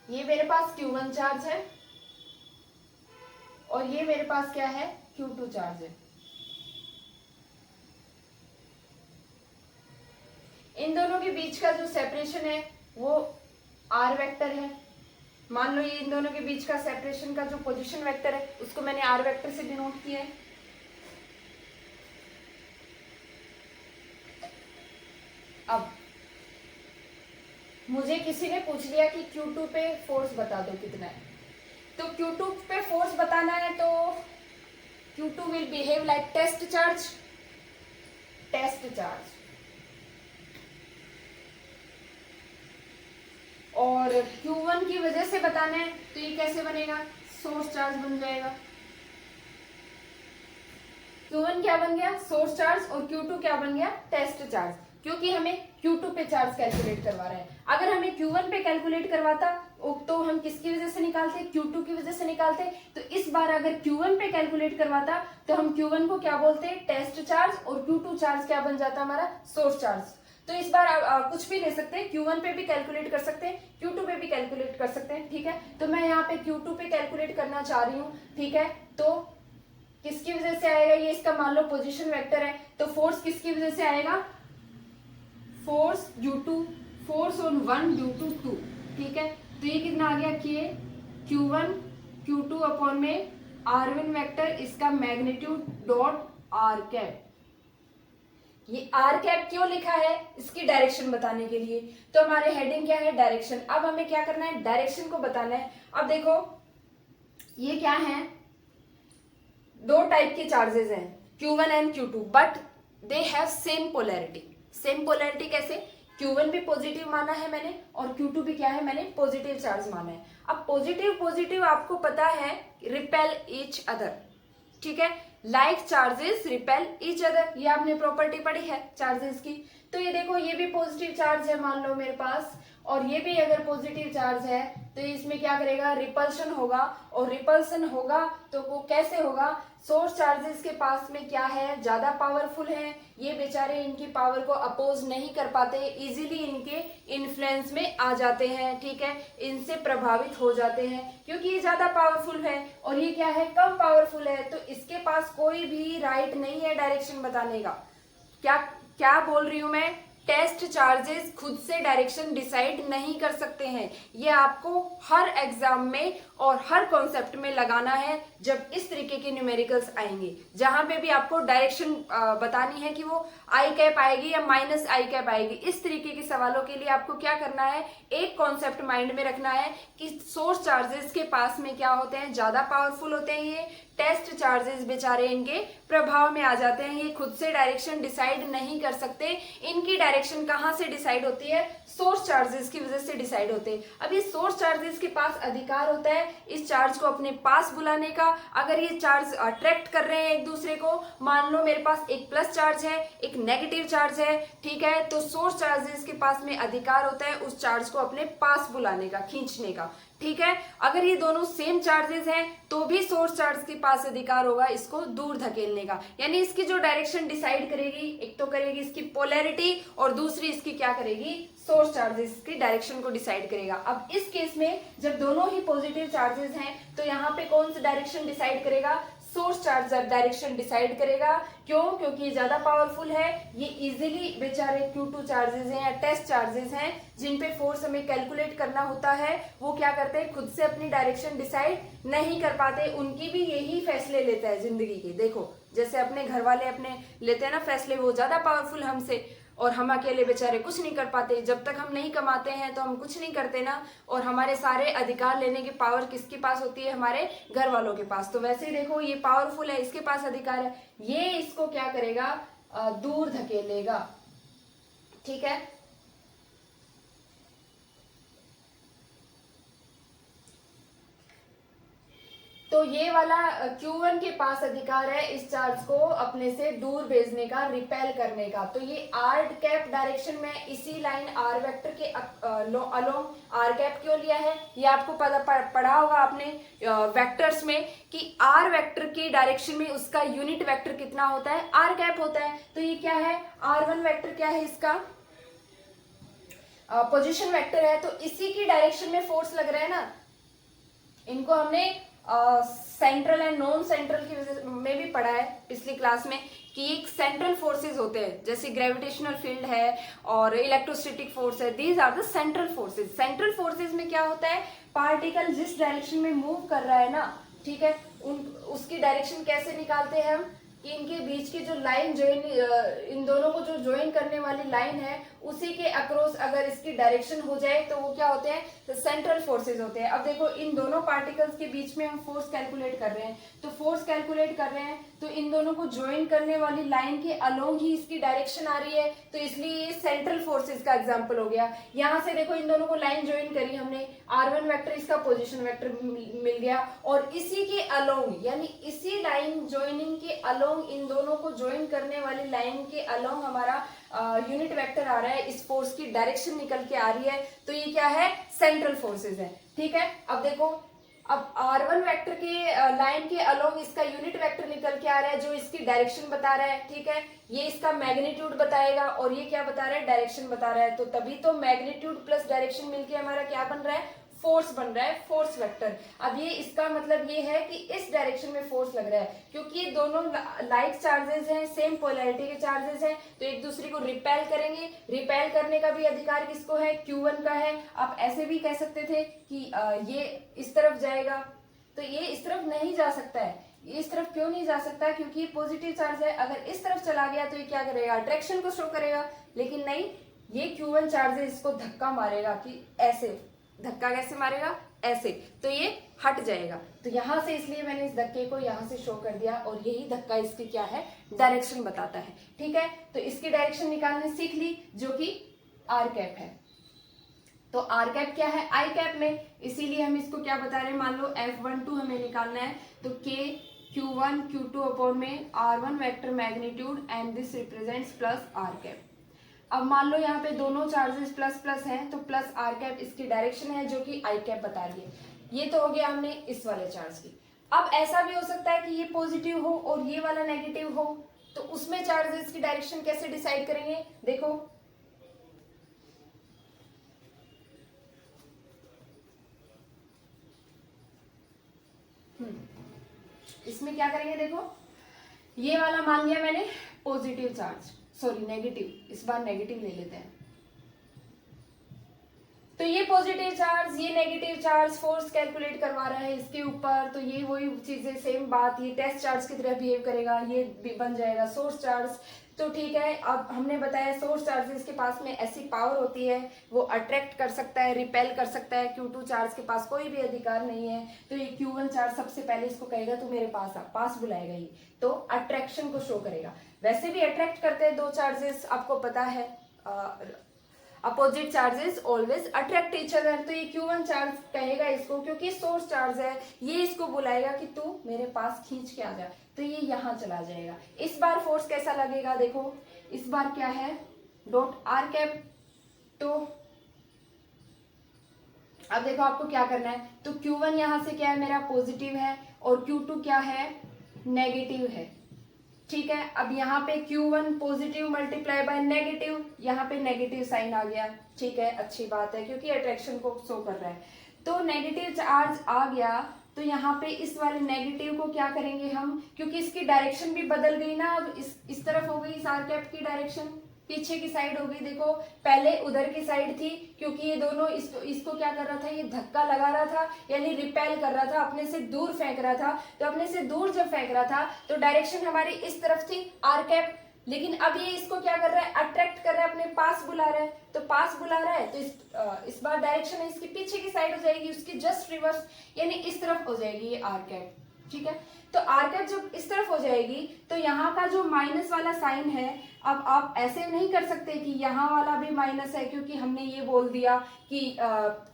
ये मेरे पास Q1 चार्ज है और ये मेरे पास क्या है, Q2 चार्ज है। इन दोनों के बीच का जो सेपरेशन है वो r वेक्टर है। मान लो ये इन दोनों के बीच का सेपरेशन का जो पोजीशन वेक्टर है उसको मैंने r वेक्टर से डिनोट किया है। अब मुझे किसी ने पूछ लिया कि Q2 पे फोर्स बता दो कितना है, तो Q2 पे फोर्स बताना है तो Q2 will behave like test charge, और Q1 की वजह से बताना है तो ये कैसे बनेगा, सोर्स चार्ज बन जाएगा। Q1 क्या बन गया, सोर्स चार्ज, और Q2 क्या बन गया, टेस्ट चार्ज, क्योंकि हमें Q2 पे चार्ज कैलकुलेट करवा रहा है। अगर हमें Q1 पे कैलकुलेट करवाता तो हम किसकी वजह से निकालते, Q2 की वजह से निकालते। तो इस बार अगर Q1 पे कैलकुलेट करवाता तो हम Q1 को क्या बोलते, टेस्ट चार्ज, और Q2 चार्ज क्या बन जाता हमारा, सोर्स चार्ज। तो इस बार कुछ भी ले सकते हैं, Q1 पे भी कैलकुलेट कर सकते हैं, Q2 पे भी कैलकुलेट कर सकते हैं, ठीक है। तो मैं यहाँ पे Q2 पे कैलकुलेट करना चाह रही हूँ, ठीक है। तो किसकी वजह से आएगा, ये इसका मान लो पोजीशन वेक्टर है, तो फोर्स किसकी वजह से आएगा, force Q2, force on 1 due to 2, ठीक है। तो ये कितना आ गया, K Q1 Q2 अपॉन में R1 वेक्टर, इसका मैग्नीट्यूड डॉट R कैप। ये R कैप क्यों लिखा है, इसकी डायरेक्शन बताने के लिए। तो हमारे हेडिंग क्या है, डायरेक्शन। अब हमें क्या करना है, डायरेक्शन को बताना है। अब देखो ये क्या है, दो टाइप के चार्जेस हैं Q1 and Q2, but they have same polarity. Same polarity कैसे, Q1 भी पॉजिटिव माना है मैंने और Q2 भी क्या है, मैंने पॉजिटिव चार्ज माना है। अब पॉजिटिव आपको पता है रिपेल ईच अदर, ठीक है, like charges repel each other, ये आपने प्रॉपर्टी पढ़ी है चार्जेस की। तो ये देखो ये भी पॉजिटिव चार्ज है मान लो मेरे पास, और ये भी अगर पॉजिटिव चार्ज है तो इसमें क्या करेगा, रिपल्शन होगा, और रिपल्सन होगा तो वो कैसे होगा, सोर्स चार्जेस के पास में क्या है, ज्यादा पावरफुल है, ये बेचारे इनकी पावर को अपोज नहीं कर पाते, इजीली इनके इन्फ्लुएंस में आ जाते हैं, ठीक है, इनसे प्रभावित हो जाते हैं क्योंकि ये ज्यादा पावरफुल है, और ये क्या है, कम पावरफुल है। तो इसके पास कोई भी राइट नहीं है डायरेक्शन बताने का। क्या बोल रही हूं मैं, टेस्ट चार्जेस खुद से डायरेक्शन डिसाइड नहीं कर सकते हैं। ये आपको हर एग्जाम में और हर कॉन्सेप्ट में लगाना है जब इस तरीके के न्यूमेरिकल्स आएंगे, जहां पे भी आपको डायरेक्शन बतानी है कि वो आई कैप आएगी या माइनस आई कैप आएगी। इस तरीके के सवालों के लिए आपको क्या करना है, एक कॉन्सेप्ट माइंड में रखना है कि सोर्स चार्जेस के पास में क्या होते हैं, ज्यादा पावरफुल होते हैं ये टेस्ट चार्जेस, बेचारे इनके प्रभाव में आ जाते हैं, ये खुद से डायरेक्शन डिसाइड नहीं कर सकते। इनकी डायरेक्शन कहाँ से डिसाइड होती है, सोर्स चार्जेस की वजह से डिसाइड होते हैं। अब ये सोर्स चार्जेस के पास अधिकार होता है इस चार्ज को अपने पास बुलाने का। अगर ये चार्ज अट्रैक्ट कर रहे हैं एक दूसरे को, मान लो मेरे पास एक प्लस चार्ज है, एक नेगेटिव चार्ज है, ठीक है, तो सोर्स चार्जेस के पास में अधिकार होता है उस चार्ज को अपने पास बुलाने का, खींचने का, ठीक है। अगर ये दोनों सेम चार्जेस हैं तो भी सोर्स चार्ज के पास अधिकार होगा इसको दूर धकेलने का। यानी इसकी जो डायरेक्शन डिसाइड करेगी, एक तो करेगी इसकी पोलैरिटी और दूसरी इसकी क्या करेगी, सोर्स चार्जेस की डायरेक्शन को डिसाइड करेगा। अब इस केस में जब दोनों ही पॉजिटिव चार्जेस हैं तो यहाँ पे कौन सा डायरेक्शन डिसाइड करेगा, सोर्स चार्ज डायरेक्शन डिसाइड करेगा। क्यों, क्योंकि ये ज्यादा पावरफुल है, ये इजीली बेचारे Q2 चार्जेस हैं या टेस्ट चार्जेस हैं जिन पे फोर्स हमें कैलकुलेट करना होता है, वो क्या करते हैं, खुद से अपनी डायरेक्शन डिसाइड नहीं कर पाते। उनकी भी यही फैसले लेता है जिंदगी के। देखो जैसे अपने घर वाले अपने लेते हैं ना फैसले, वो ज्यादा पावरफुल हमसे, और हम अकेले बेचारे कुछ नहीं कर पाते। जब तक हम नहीं कमाते हैं तो हम कुछ नहीं करते ना, और हमारे सारे अधिकार लेने की पावर किसके पास होती है, हमारे घर वालों के पास। तो वैसे ही देखो ये पावरफुल है, इसके पास अधिकार है, ये इसको क्या करेगा, दूर धकेलेगा, ठीक है। तो ये वाला Q1 के पास अधिकार है इस चार्ज को अपने से दूर भेजने का, रिपेल करने का। तो ये आर कैप डायरेक्शन में इसी लाइन आर वेक्टर के अलोंग आर कैप क्यों लिया है, ये आपको पढ़ा होगा आपने वेक्टर्स में कि आर वेक्टर की डायरेक्शन में उसका यूनिट वेक्टर कितना होता है, आर कैप होता है। तो ये क्या है, R1 वेक्टर क्या है, इसका पोजीशन वेक्टर है। तो इसी की डायरेक्शन में फोर्स लग रहा है ना, इनको हमने सेंट्रल एंड नॉन सेंट्रल की वजह में भी पढ़ा है पिछली क्लास में कि एक सेंट्रल फोर्सेस होते हैं, जैसे ग्रेविटेशनल फील्ड है और इलेक्ट्रोस्टैटिक फोर्स है, these are the central forces. Central forces में क्या होता है, पार्टिकल जिस डायरेक्शन में मूव कर रहा है ना, ठीक है, उसकी डायरेक्शन कैसे निकालते हैं हम, कि इनके बीच की जो लाइन ज्वाइन, इन दोनों को जो ज्वाइन करने वाली लाइन है उसी के अक्रॉस अगर इसकी डायरेक्शन हो जाए तो वो क्या होते हैं, तो सेंट्रल फोर्सेस होते हैं। अब देखो इन दोनों पार्टिकल्स के बीच में हम फोर्स कैलकुलेट कर रहे हैं, तो फोर्स कैलकुलेट कर रहे हैं तो इन दोनों को ज्वाइन करने वाली लाइन के अलोंग ही इसकी डायरेक्शन आ रही है, तो इसलिए ये सेंट्रल फोर्सेस का एग्जाम्पल हो गया। यहाँ से देखो इन दोनों को लाइन ज्वाइन करी हमने, R1 वेक्टर इसका पोजिशन वेक्टर मिल गया, और इसी के अलोंग यानी इसी लाइन ज्वाइनिंग के अलोंग, इन दोनों को ज्वाइन करने वाली लाइन के अलोंग हमारा यूनिट वेक्टर आ रहा है, इस फोर्स की डायरेक्शन निकल के आ रही है, तो ये क्या है, सेंट्रल फोर्सेस है, ठीक है। अब देखो, अब R1 वेक्टर के लाइन के अलोंग इसका यूनिट वेक्टर निकल के आ रहा है जो इसकी डायरेक्शन बता रहा है, ठीक है, ये इसका मैग्नीट्यूड बताएगा और ये क्या बता रहा है, डायरेक्शन बता रहा है। तो तभी तो मैग्नीट्यूड प्लस डायरेक्शन मिलके हमारा क्या बन रहा है, फोर्स बन रहा है, फोर्स वेक्टर। अब ये इसका मतलब ये है कि इस डायरेक्शन में फोर्स लग रहा है, क्योंकि ये दोनों लाइक चार्जेस हैं, सेम पोलैरिटी के चार्जेस हैं, तो एक दूसरे को रिपेल करेंगे। रिपेल करने का भी अधिकार किसको है, Q1 का है। आप ऐसे भी कह सकते थे कि ये इस तरफ जाएगा, तो ये इस तरफ नहीं जा सकता है। ये इस तरफ क्यों नहीं जा सकता, क्योंकि पॉजिटिव चार्ज है, अगर इस तरफ चला गया तो ये क्या करेगा, अट्रैक्शन को शो करेगा। लेकिन नहीं, ये Q1 चार्ज इसको धक्का मारेगा, कि ऐसे धक्का कैसे मारेगा, ऐसे, तो ये हट जाएगा। तो यहां से इसलिए मैंने इस धक्के को यहां से शो कर दिया, और यही धक्का इसकी क्या है, डायरेक्शन बताता है, ठीक है। तो इसकी डायरेक्शन निकालने सीख ली, जो कि आर कैप है। तो आर कैप क्या है, आई कैप में, इसीलिए हम इसको क्या बता रहे हैं, मान लो F12 हमें निकालना है, तो K Q1 Q2 अपॉन में R1 vector magnitude and this represents plus r cap. अब मान लो यहाँ पे दोनों चार्जेस प्लस प्लस हैं, तो प्लस आर कैप इसकी डायरेक्शन है जो कि आई कैप बता रही है। ये तो हो गया हमने इस वाले चार्ज की। अब ऐसा भी हो सकता है कि ये पॉजिटिव हो और ये वाला नेगेटिव हो, तो उसमें चार्जेस की डायरेक्शन कैसे डिसाइड करेंगे, देखो इसमें क्या करेंगे, देखो ये वाला मान लिया मैंने पॉजिटिव चार्ज, सॉरी नेगेटिव, इस बार नेगेटिव ले लेते हैं। तो ये पॉजिटिव चार्ज, ये नेगेटिव चार्ज, फोर्स कैलकुलेट करवा रहा है इसके ऊपर। तो ये वही चीजें, सेम बात, ये टेस्ट चार्ज की तरह बिहेव करेगा, ये भी बन जाएगा सोर्स चार्ज। तो ठीक है, अब हमने बताया सोर्स चार्जेस के पास में ऐसी पावर होती है, वो अट्रैक्ट कर सकता है, रिपेल कर सकता है। Q2 चार्ज के पास कोई भी अधिकार नहीं है। तो ये Q1 चार्ज सबसे पहले इसको कहेगा तू मेरे पास आ, पास बुलाएगा ये, तो अट्रैक्शन को शो करेगा। वैसे भी अट्रैक्ट करते हैं दो चार्जेस, आपको पता है, opposite charges always attract each other. तो ये Q1 चार्ज कहेगा इसको, क्योंकि सोर्स चार्ज है, ये इसको बुलाएगा कि तू मेरे पास खींच के आ जा। तो ये यहाँ चला जाएगा। इस बार फोर्स कैसा लगेगा, देखो इस बार क्या है, डॉट आर कैप। तो अब देखो आपको क्या करना है, तो Q1 यहाँ से क्या है मेरा पॉजिटिव है, और Q2 क्या है नेगेटिव है। ठीक है, अब यहाँ पे Q1 positive multiply by negative, यहाँ पे नेगेटिव साइन आ गया। ठीक है, अच्छी बात है, क्योंकि अट्रैक्शन को शो कर रहा है। तो नेगेटिव चार्ज आ गया, तो यहाँ पे इस वाले नेगेटिव को क्या करेंगे हम, क्योंकि इसकी डायरेक्शन भी बदल गई ना, अब इस तरफ हो गई, इस आर कैप की डायरेक्शन पीछे की साइड हो गई। देखो पहले उधर की साइड थी, क्योंकि ये दोनों इसको क्या कर रहा था, ये धक्का लगा रहा था, यानी रिपेल कर रहा था, अपने से दूर फेंक रहा था। तो अपने से दूर जब फेंक रहा था तो डायरेक्शन हमारी इस तरफ थी, आर कैप। लेकिन अब ये इसको क्या कर रहा है, अट्रैक्ट कर रहा है, अपने पास बुला रहा है। तो पास बुला रहा है, तो इस बार डायरेक्शन इसकी पीछे की साइड हो जाएगी, उसकी जस्ट रिवर्स, यानी इस तरफ हो जाएगी ये आर कैप। ठीक है, तो आर कैप जब इस तरफ हो जाएगी, तो यहाँ का जो माइनस वाला साइन है, अब आप ऐसे नहीं कर सकते कि यहाँ वाला भी माइनस है, क्योंकि हमने ये बोल दिया कि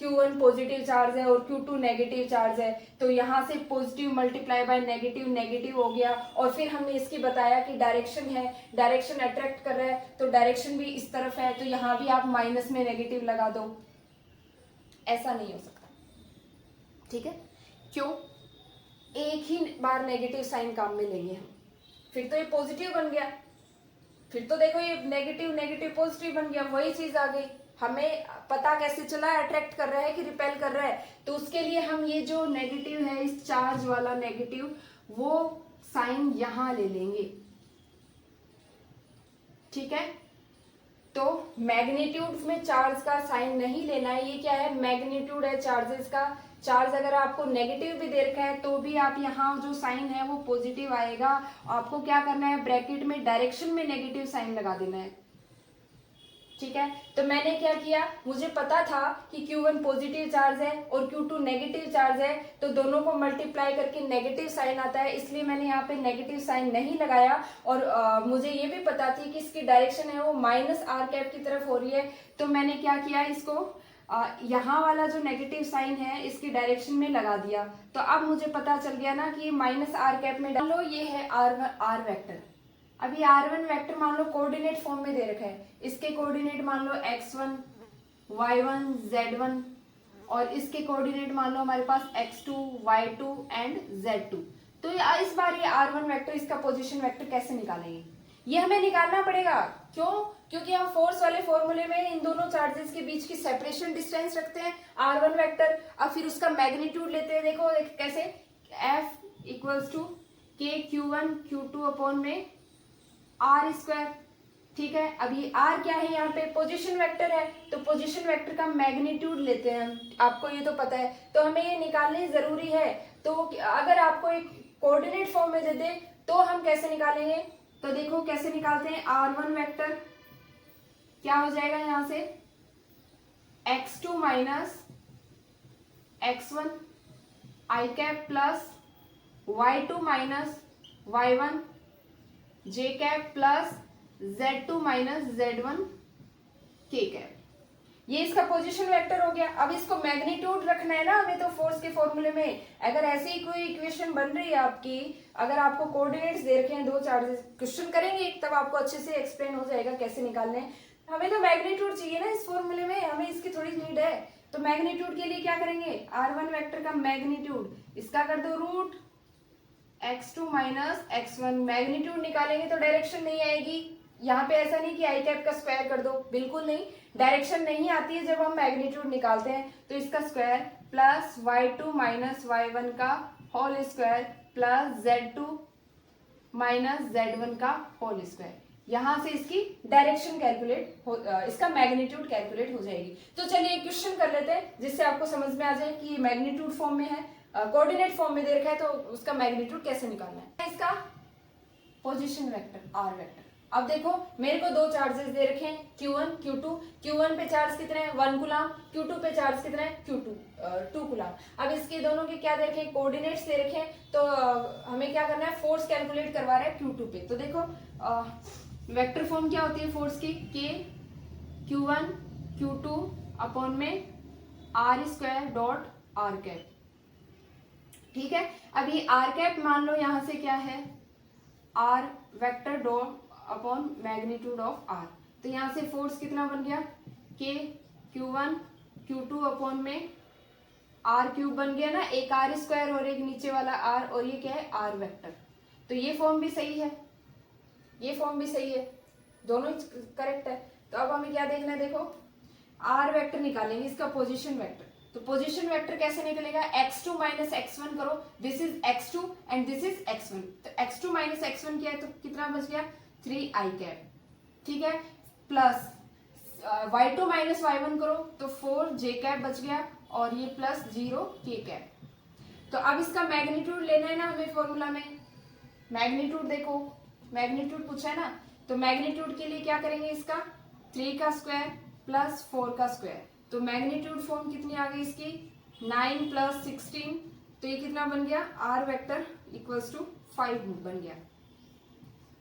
Q1 पॉजिटिव चार्ज है और Q2 नेगेटिव चार्ज है। तो यहाँ से positive multiply by negative, negative हो गया। और फिर हमने इसकी बताया कि डायरेक्शन है, डायरेक्शन अट्रैक्ट कर रहा है, तो डायरेक्शन भी इस तरफ है, तो यहाँ भी आप माइनस में नेगेटिव लगा दो। ऐसा नहीं हो सकता। ठीक है, क्यों, एक ही बार नेगेटिव साइन काम में लेंगे हम, फिर तो ये पॉजिटिव बन गया, फिर तो देखो ये नेगेटिव नेगेटिव पॉजिटिव बन गया, वही चीज आ गई। हमें पता कैसे चला अट्रैक्ट कर रहा है कि रिपेल कर रहा है, तो उसके लिए हम ये जो नेगेटिव है, इस चार्ज वाला नेगेटिव, वो साइन यहां ले लेंगे। ठीक है, तो मैग्नीट्यूड में चार्ज का साइन नहीं लेना है, ये क्या है, मैग्नीट्यूड है चार्जेस का। चार्ज अगर आपको नेगेटिव भी दे रखा है तो भी आप यहाँ जो साइन है वो पॉजिटिव आएगा। आपको क्या करना है, ब्रैकेट में डायरेक्शन में नेगेटिव साइन लगा देना है। ठीक है, तो मैंने क्या किया, मुझे पता था कि Q1 पॉजिटिव चार्ज है और Q2 नेगेटिव चार्ज है, तो दोनों को मल्टीप्लाई करके नेगेटिव साइन आता है, इसलिए मैंने यहाँ पे नेगेटिव साइन नहीं लगाया। और मुझे ये भी पता थी कि इसकी डायरेक्शन है वो माइनस आर कैप की तरफ हो रही है। तो मैंने क्या किया, इसको यहाँ वाला जो नेगेटिव साइन है इसकी डायरेक्शन में लगा दिया। तो अब मुझे पता चल गया ना कि माइनस आर कैप में डालो, ये है आर वेक्टर। अभी R1 वेक्टर मान लो कोऑर्डिनेट फॉर्म में दे रखा है, इसके कोऑर्डिनेट मान लो x1, y1, z1, और इसके कोऑर्डिनेट मान लो हमारे पास x2, y2 एंड z2। तो इस बार ये R1 वेक्टर, इसका पोजीशन वेक्टर कैसे निकालेंगे, ये हमें निकालना पड़ेगा। क्यों, क्योंकि हम फोर्स वाले फॉर्मूले में इन दोनों चार्जेस के बीच की सेपरेशन डिस्टेंस रखते हैं R1 वेक्टर, अब फिर उसका मैग्नीट्यूड लेते हैं। देखो कैसे, F equals to K Q1 Q2 upon में आर स्क्वायर। ठीक है, अभी आर क्या है, यहाँ पे पोजीशन वेक्टर है, तो पोजीशन वेक्टर का मैग्नीट्यूड लेते हैं हम, आपको ये तो पता है, तो हमें ये निकालने जरूरी है। तो अगर आपको एक कोऑर्डिनेट फॉर्म में दे दे तो हम कैसे निकालेंगे, तो देखो कैसे निकालते हैं। R1 वेक्टर क्या हो जाएगा, यहाँ से x2 minus x1 i cap plus y2 minus y1 j cap plus z2 minus z1 के कैप, ये इसका पोजीशन वेक्टर हो गया। अब इसको मैग्नीट्यूड रखना है ना हमें, तो फोर्स के फॉर्मूले में अगर ऐसी कोई इक्वेशन बन रही है आपकी, अगर आपको कोऑर्डिनेट्स दे रखे हैं दो चार्जेस, क्वेश्चन करेंगे तब आपको अच्छे से एक्सप्लेन हो जाएगा कैसे निकालने हैं। हमें तो मैग्नीट्यूड चाहिए ना इस फॉर्मूले में, हमें इसकी थोड़ी नीड है। तो मैग्नीट्यूड के लिए क्या करेंगे, R1 वेक्टर का मैग्नीट्यूड, इसका कर दो root x2 minus x1, magnitude निकालेंगे तो डायरेक्शन नहीं आएगी। यहाँ पे ऐसा नहीं कि आई कैप का स्क्वायर कर दो, बिल्कुल नहीं, डायरेक्शन नहीं आती है जब हम मैग्नीट्यूड निकालते हैं। तो इसका square plus y2 minus y1 का whole square plus z2 minus z1 का होल स्क्वायर, यहाँ से इसकी डायरेक्शन कैलकुलेट हो, इसका मैग्नीट्यूड कैलकुलेट हो जाएगी। तो चलिए एक क्वेश्चन कर लेते हैं जिससे आपको समझ में आ जाए कि ये मैग्नीट्यूड फॉर्म में है, कोऑर्डिनेट फॉर्म में दे रखा है, तो उसका मैग्नीट्यूड कैसे निकालना है। इसका पोजीशन वेक्टर आर वेक्टर। अब देखो मेरे को दो चार्जेस दे रखे हैं Q1 Q2। Q1 पे चार्ज कितने हैं 1 कूलम, Q2 पे चार्ज कितने हैं Q2 2 कूलम। अब इसके दोनों के क्या दे रखे हैं कोऑर्डिनेट्स दे रखे हैं, तो हमें क्या करना है फोर्स कैलकुलेट करवा रहे हैं Q2 पे। तो देखो वेक्टर फॉर्म क्या होती है फोर्स की, K Q1 Q2 अपॉन में R square dot R cap. ठीक है, अब ये R कैप मान लो यहाँ से क्या है R vector dot upon magnitude of R। तो यहाँ से फोर्स कितना बन गया K Q1 Q2 अपॉन में R क्यूब बन गया ना, एक R स्क्वायर और एक नीचे वाला R, और ये क्या है R वेक्टर। तो ये फॉर्म भी सही है, ये फॉर्म भी सही है, दोनों करेक्ट है। तो अब हमें क्या देखना है, देखो R वेक्टर निकालेंगे, इसका पोजीशन वेक्टर। तो पोजीशन वेक्टर कैसे निकलेगा, x2 माइनस x1 करो, this is x2 and this is x1। तो x2 माइनस x1 क्या है, तो कितना बच गया 3i कैप। ठीक है, प्लस y2 माइनस y1 करो तो 4j कैप बच गया, और ये प्लस 0k कैप। तो अब इसका मैग्नीट्यूड लेना है ना हमें फॉर्मूला में, मैग्नीट्यूड देखो मैग्नीट्यूड पूछा है ना, तो मैग्नीट्यूड के लिए क्या करेंगे, इसका 3 का स्क्वायर प्लस 4 का स्क्वायर। तो मैग्नीट्यूड फॉर्म कितनी आ गई इसकी 9 प्लस 16, तो ये कितना बन गया R वेक्टर इक्वल्स टू 5 बन गया।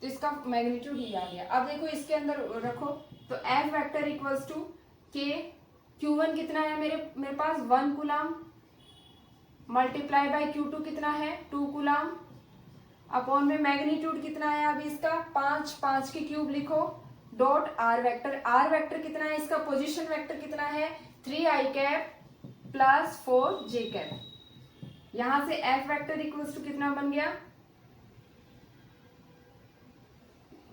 तो इसका मैग्नीट्यूड ही आ गया। अब देखो इसके अंदर रखो, तो F vector equals to K Q1 कितना है मेरे पास 1 कूलम मल्टीप्लाई बाय Q2 कितना है 2 कूलम अपॉन में मैग्नीट्यूड कितना है अभी इसका 5 के क्यूब लिखो डॉट R वेक्टर कितना है इसका पोजीशन वेक्टर कितना है 3i cap plus 4j cap. यहां से F वेक्टर इक्वल्स टू कितना बन गया,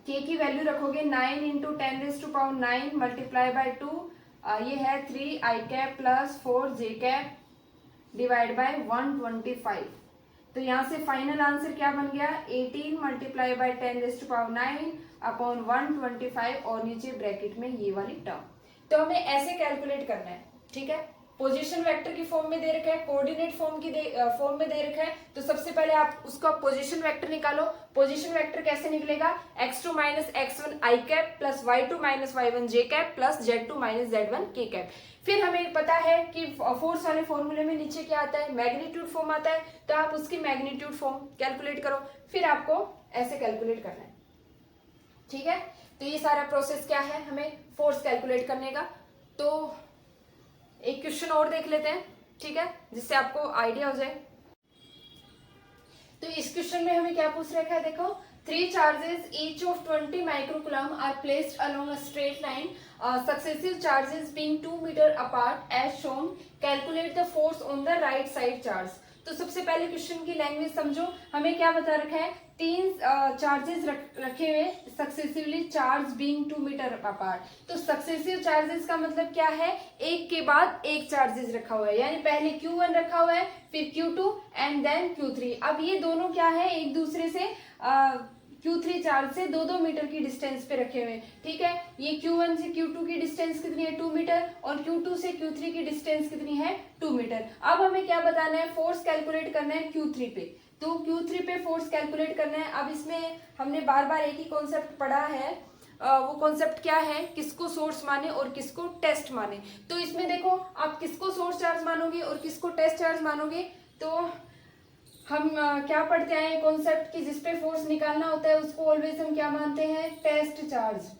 K की वैल्यू रखोगे 9 इंटू 10⁻⁹ मल्टीप्लाई बाय 2, ये है 3i cap plus 4j cap divide by 125। तो यहाँ से फाइनल आंसर क्या बन गया 18 मल्टीप्लाई बाय 10⁻⁹ अपॉन 125, और नीचे ब्रैकेट में ये वाली टर्म। तो हमें ऐसे कैलकुलेट करना है। ठीक है, पोजीशन वेक्टर की फॉर्म में दे रखा है, कोऑर्डिनेट फॉर्म में दे रखा है। तो सबसे पहले आप उसका पोजीशन वेक्टर निकालो। पोजीशन वेक्टर कैसे निकलेगा, x2 minus x1 i cap plus y2 minus y1 j cap plus z2 minus z1 k cap. फिर हमें पता है कि फोर्स वाले फॉर्मूले में नीचे क्या आता है मैग्नीट्यूड फॉर्म आता है, तो आप उसकी मैग्नीट्यूड फॉर्म कैलकुलेट करो, फिर आपको ऐसे कैलकुलेट करना है। ठीक है, तो ये सारा प्रोसेस क्या है हमें फोर्स कैलकुलेट करने का। तो एक क्वेश्चन और देख लेते हैं, ठीक है, जिससे आपको आइडिया हो जाए। तो इस क्वेश्चन में हमें क्या पूछ रखा है, देखो 3 charges each of 20 microcoulomb are placed along a straight line, successive charges being 2 meter apart as shown, calculate the force on the right side charge। तो सबसे पहले क्वेश्चन की लैंग्वेज समझो, हमें क्या बता रखा है 3 चार्जेस रखे हुए successively charge being 2 metre apart. तो सक्सेसिव चार्जेस का मतलब क्या है, एक के बाद एक चार्जेस रखा हुआ है, यानी पहले Q1 रखा हुआ है फिर Q2 एंड देन Q3। अब ये दोनों क्या है एक दूसरे से Q3 चार्ज से 2-2 मीटर की डिस्टेंस पे रखे हुए। ठीक है, ये Q1 से Q2 की डिस्टेंस कितनी है 2 मीटर, और Q2 से Q3 की डिस्टेंस कितनी है 2 मीटर। अब हमें क्या बताना है, फोर्स कैलकुलेट करना है Q3 पे। तो Q3 पे फोर्स कैलकुलेट करना है। अब इसमें हमने बार बार एक ही कॉन्सेप्ट पढ़ा है, वो कॉन्सेप्ट क्या है, किसको सोर्स माने और किसको टेस्ट माने। तो इसमें देखो आप किसको सोर्स चार्ज मानोगे और किसको टेस्ट चार्ज मानोगे। तो हम क्या पढ़ते हैं कॉन्सेप्ट कि जिसपे फोर्स निकालना होता है उसको ऑलवेज हम क्या मानते हैं टेस्ट चार्ज।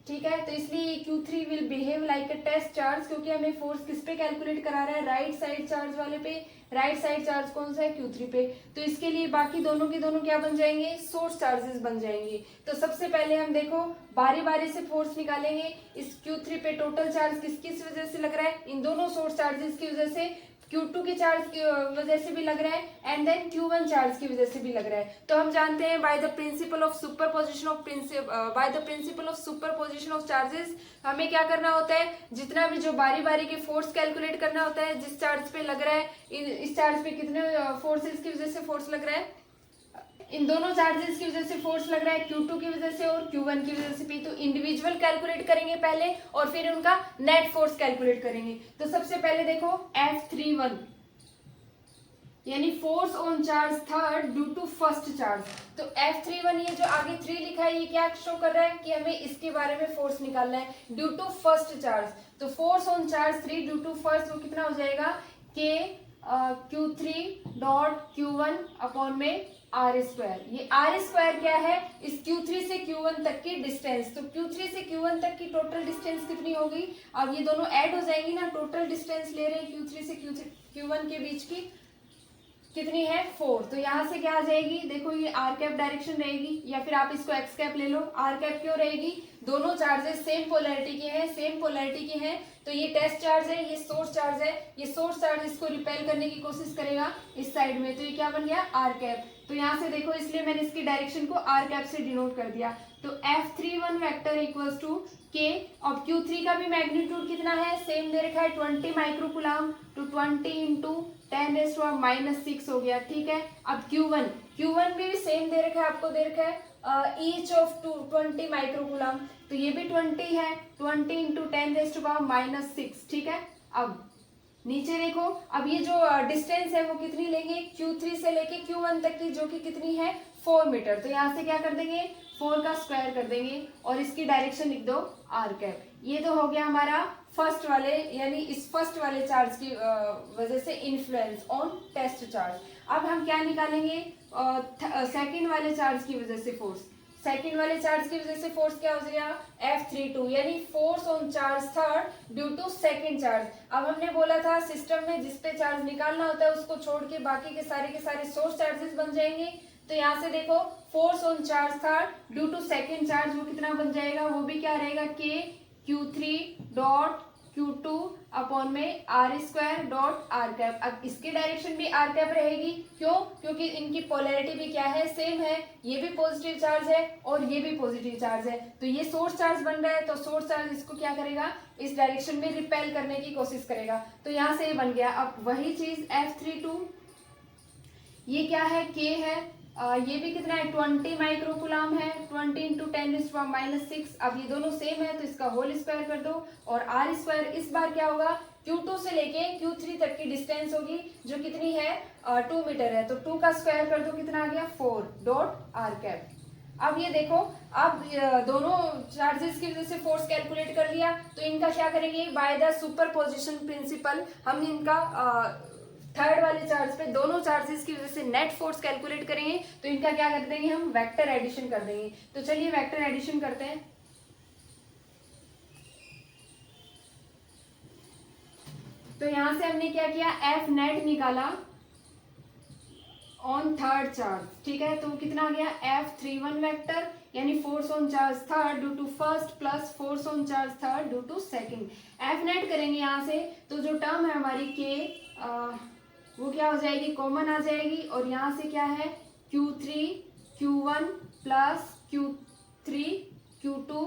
ठीक है, तो इसलिए Q3 will behave like a test charge, क्योंकि हमें फोर्स किस पे कैलकुलेट करा रहा है राइट साइड चार्ज वाले पे। राइट साइड चार्ज कौन सा है Q3 पे, तो इसके लिए बाकी दोनों के दोनों क्या बन जाएंगे सोर्स चार्जेस बन जाएंगे। तो सबसे पहले हम देखो बारी बारी से फोर्स निकालेंगे। इस Q3 पे टोटल चार्ज किस किस वजह से लग रहा है, इन दोनों सोर्स चार्जेस की वजह से, Q2 के चार्ज की वजह से भी लग रहा है एंड देन Q1 चार्ज की वजह से भी लग रहा है। तो हम जानते हैं by the principle of superposition of charges हमें क्या करना होता है, जितना भी जो बारी बारी के फोर्स कैलकुलेट करना होता है, जिस चार्ज पे लग रहा है इस चार्ज पे कितने फोर्सेस की वजह से फोर्स लग रहा है, इन दोनों चार्जेस की वजह से फोर्स लग रहा है Q2 की वजह से और Q1 की वजह से P। तो इंडिविजुअल कैलकुलेट करेंगे पहले और फिर उनका नेट फोर्स कैलकुलेट करेंगे। तो सबसे पहले देखो F31 यानी force on charge third due to first charge. तो F31 ये जो आगे 3 लिखा है ये क्या शो कर रहा है कि हमें इसके बारे में फोर्स निकालना है ड्यू टू फर्स्ट चार्ज। तो force on charge 3 due to first वो कितना हो जाएगा K Q3 dot Q1 upon में आर स्क्वायर। ये आर स्क्वायर क्या है, इस Q3 से Q1 तक की डिस्टेंस। तो Q3 से Q1 तक की टोटल डिस्टेंस कितनी होगी, अब ये दोनों ऐड हो जाएंगी ना, टोटल डिस्टेंस ले रहे हैं Q3 से Q1 के बीच की कितनी है 4। तो यहाँ से क्या आ जाएगी, देखो ये आर कैप डायरेक्शन रहेगी या फिर आप इसको एक्स कैप ले लो। आर कैप क्यों रहेगी, दोनों चार्जेस सेम पोलैरिटी के हैं, सेम पोलैरिटी के हैं। तो ये टेस्ट चार्ज है, ये सोर्स चार्ज है, ये सोर्स चार्ज इसको रिपेल करने की कोशिश करेगा इस साइड में। तो ये क्या बन गया आर कैप। तो यहाँ से देखो इसलिए मैंने इसकी डायरेक्शन को आर कैप से डिनोट कर दिया। तो F31 vector equals to K। अब Q3 का भी मैग्नीट्यूड कितना है, सेम दे रखा है 20 माइक्रोकुलाम। तो 20 इंटू 10⁻⁻6 हो गया, ठीक है। अब Q1 भी सेम दे रखा है, आपको दे रखा है ईच ऑफ 20 माइक्रोकुलाम। तो ये भी 20 है, 20 इंटू 10⁻⁻6, ठीक है। अब नीचे देखो, अब ये जो डिस्टेंस है वो कितनी लेंगे, Q3 से लेके Q1 तक की, जो कि कितनी है 4 मीटर। तो यहाँ से क्या कर देंगे 4 का स्क्वायर कर देंगे और इसकी डायरेक्शन लिख दो आर कैप। ये तो हो गया हमारा फर्स्ट वाले यानी इस फर्स्ट वाले चार्ज की वजह से इन्फ्लुएंस ऑन टेस्ट चार्ज। अब हम क्या निकालेंगे सेकंड वाले चार्ज की वजह से फोर्स। सेकंड वाले चार्ज की वजह से फोर्स क्या हो जाएगा F32 यानी force on charge third due to second charge. अब हमने बोला था सिस्टम में जिस पे चार्ज निकालना होता है उसको छोड़ के बाकी के सारे सोर्स चार्जेस बन जाएंगे। तो यहाँ से देखो force on charge third due to second charge वो कितना बन जाएगा, वो भी क्या रहेगा K Q3 dot Q2 upon में r square dot r cap. अब इसकी डायरेक्शन भी आर कैप रहेगी, क्यों, क्योंकि इनकी पोलैरिटी भी क्या है सेम है, ये भी पॉजिटिव चार्ज है और ये भी पॉजिटिव चार्ज है। तो ये सोर्स चार्ज बन रहा है, तो सोर्स चार्ज इसको क्या करेगा इस डायरेक्शन में रिपेल करने की कोशिश करेगा। तो यहाँ से ये बन गया। अब वही चीज F32 ये क्या है K है, ये भी कितना है 20 माइक्रोकुलाम है, 20 इंटू 10⁻⁻6। अब ये दोनों सेम है तो इसका होल स्क्वायर कर दो और आर स्क्वायर इस बार क्या होगा Q2 से लेके Q3 तक की डिस्टेंस होगी जो कितनी है 2 मीटर है। तो 2 का स्क्वायर कर दो कितना आ गया 4 डॉट आर कैप। अब ये देखो, अब दोनों चार्जेस की वजह से फोर्स कैलकुलेट कर लिया। तो इनका क्या करेंगे बाय द सुपरपोजिशन प्रिंसिपल, हम इनका थर्ड वाले चार्ज पे दोनों चार्जेस की वजह से नेट फोर्स कैलकुलेट करेंगे। तो इनका क्या कर देंगे हम वेक्टर एडिशन कर देंगे। तो चलिए वेक्टर एडिशन करते हैं। तो यहां से हमने क्या किया F नेट निकाला ऑन थर्ड चार्ज, ठीक है। तो कितना आ गया F31 वेक्टर यानी force on charge third due to first plus force on charge third due to second. F net करेंगे यहाँ से तो जो टर्म है हमारी K वो क्या हो जाएगी कॉमन आ जाएगी और यहाँ से क्या है Q3 Q1 plus Q3 Q2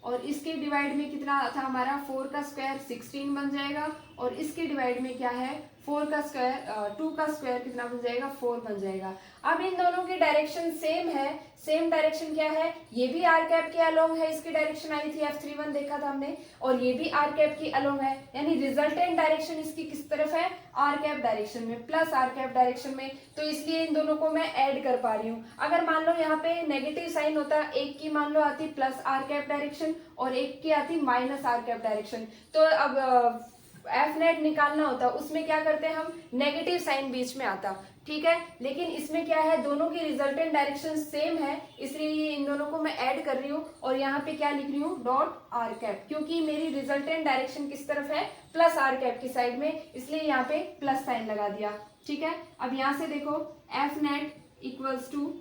और इसके डिवाइड में कितना था हमारा 4 का स्क्वायर 16 बन जाएगा और इसके डिवाइड में क्या है 4 का स्क्वायर 2 का स्क्वायर कितना बन जाएगा 4 बन जाएगा। अब इन दोनों की डायरेक्शन सेम है, सेम डायरेक्शन क्या है, ये भी आर कैप के अलोंग है, इसकी डायरेक्शन आई थी F31 देखा था हमने, और ये भी आर कैप की अलोंग है, यानी रिजल्टेंट डायरेक्शन इसकी किस तरफ है आर कैप डायरेक्शन में प्लस आर कैप डायरेक्शन में। तो इसलिए इन दोनों को मैं ऐड कर पा रही हूँ। अगर मान लो यहाँ पे नेगेटिव साइन होता, एक की मान लो आती प्लस आर कैप डायरेक्शन और एक की आती माइनस आर कैप डायरेक्शन, तो अब एफ नेट निकालना होता उसमें क्या करते हैं हम नेगेटिव साइन बीच में आता, ठीक है। लेकिन इसमें क्या है दोनों की रिजल्टेंट डायरेक्शन सेम है, इसलिए ये इन दोनों को मैं ऐड कर रही हूँ और यहाँ पे क्या लिख रही हूँ डॉट आर कैप, क्योंकि मेरी रिजल्टेंट डायरेक्शन किस तरफ है प्लस आर कैप की साइड में, इसलिए यहाँ पे प्लस साइन लगा दिया, ठीक है। अब यहाँ से देखो एफ नेट इक्वल्स टू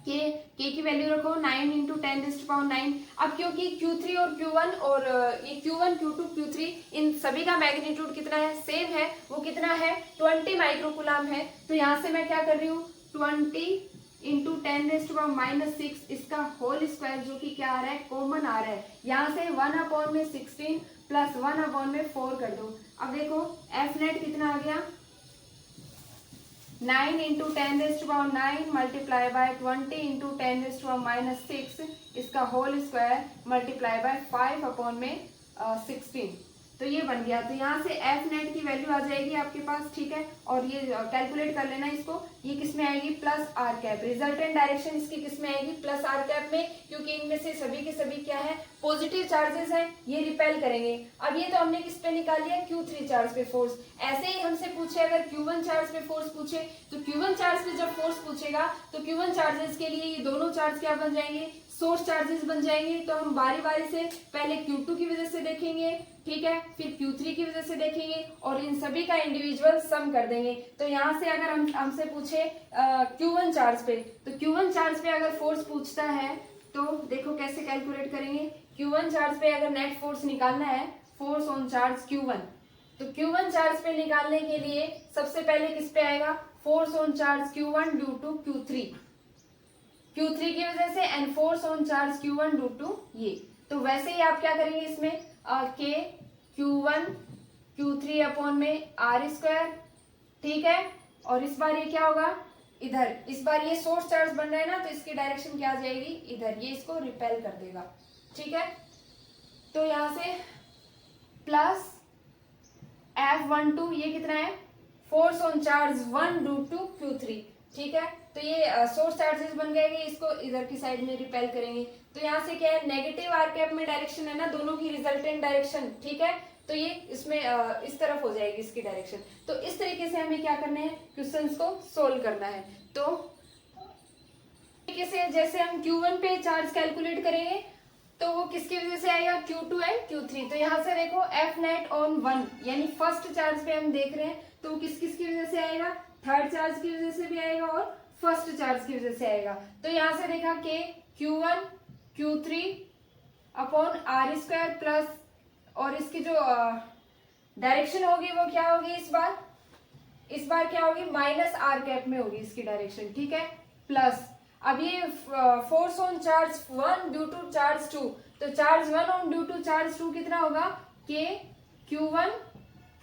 के की वैल्यू रखो 9 इंटू 10⁻⁹। अब क्योंकि Q3 और Q1 और ये Q1 Q2 Q3 इन सभी का मैग्नीट्यूड कितना है सेम है, वो कितना है 20 माइक्रोकुलाम है। तो यहाँ से मैं क्या कर रही हूँ 20 इंटू 10⁻⁻6 इसका होल स्क्वायर जो कि क्या आ रहा है कॉमन आ रहा है, यहाँ से 1/16 प्लस 1/4 कर दो। अब देखो एफ नेट कितना आ गया 9 इंटू 10⁻9 मल्टीप्लाई बाय 20 इंटू 10⁻6 इसका होल स्क्वायर मल्टीप्लाई बाय 5/16। तो ये बन गया। तो यहाँ से एफ नेट की वैल्यू आ जाएगी आपके पास, ठीक है। और ये कैलकुलेट कर लेना इसको, ये किस में आएगी, plus r cap. Resultant direction इसकी किस में आएगी, प्लस आर कैप में, क्योंकि इनमें से सभी के सभी क्या है, पॉजिटिव चार्जेस हैं, ये रिपेल करेंगे। अब ये तो हमने किस पे निकाल लिया, Q3 चार्ज पे फोर्स। ऐसे ही हमसे पूछे अगर Q1 चार्ज पे फोर्स पूछे, तो Q1 चार्ज पे जब फोर्स पूछेगा तो Q1 चार्जेस के लिए ये दोनों चार्ज क्या बन जाएंगे, सोर्स चार्जेस बन जाएंगे। तो हम बारी बारी से पहले Q2 की वजह से देखेंगे, ठीक है, फिर Q3 की वजह से देखेंगे और इन सभी का इंडिविजुअल सम कर देंगे। तो यहाँ से अगर हमसे पूछे Q1 चार्ज पे, तो Q1 चार्ज पे अगर फोर्स पूछता है तो देखो कैसे कैलकुलेट करेंगे। Q1 चार्ज पे अगर नेट फोर्स निकालना है, फोर्स ऑन चार्ज Q1, तो Q1 चार्ज पे निकालने के लिए सबसे पहले किस पे आएगा, force on charge Q1 due to Q3 की वजह से, and force on charge Q1 due to ये। तो वैसे ही आप क्या करेंगे इसमें, K Q1 Q3 अपॉन में R स्क्वायर, ठीक है। और इस बार ये क्या होगा, इधर इस बार ये सोर्स चार्ज बन रहा है ना, तो इसकी डायरेक्शन क्या आ जाएगी, इधर, ये इसको रिपेल कर देगा, ठीक है। तो यहाँ से प्लस F12 ये कितना है, force on charge 1 due to Q3, ठीक है। तो ये सोर्स चार्जेस बन गए, इसको इधर की साइड में रिपेल करेंगे। तो यहाँ से क्या है, नेगेटिव आर कैप में डायरेक्शन है ना, दोनों की रिजल्टेंट डायरेक्शन, ठीक है। तो ये इसमें इस तरफ हो जाएगी इसकी डायरेक्शन। तो इस तरीके से हमें क्या करना है, क्वेश्चंस को सोल्व करना है। तो तरीके से जैसे हम Q1 पे चार्ज कैलकुलेट करेंगे तो वो किसकी वजह से आएगा, Q2 एंड Q3। तो यहाँ से देखो F नेट ऑन 1 यानी फर्स्ट चार्ज पे हम देख रहे हैं, तो वो किस किस की वजह से आएगा, थर्ड चार्ज की वजह से भी आएगा और फर्स्ट चार्ज की वजह से आएगा। तो यहाँ से देखा K Q1 Q3 upon R square plus, और इसकी जो डायरेक्शन होगी वो क्या होगी, इस बार क्या होगी, माइनस आर कैप में होगी इसकी डायरेक्शन, ठीक है। प्लस अब ये force on charge 1 due to charge 2, तो charge 1 on due to charge 2 कितना होगा, K Q1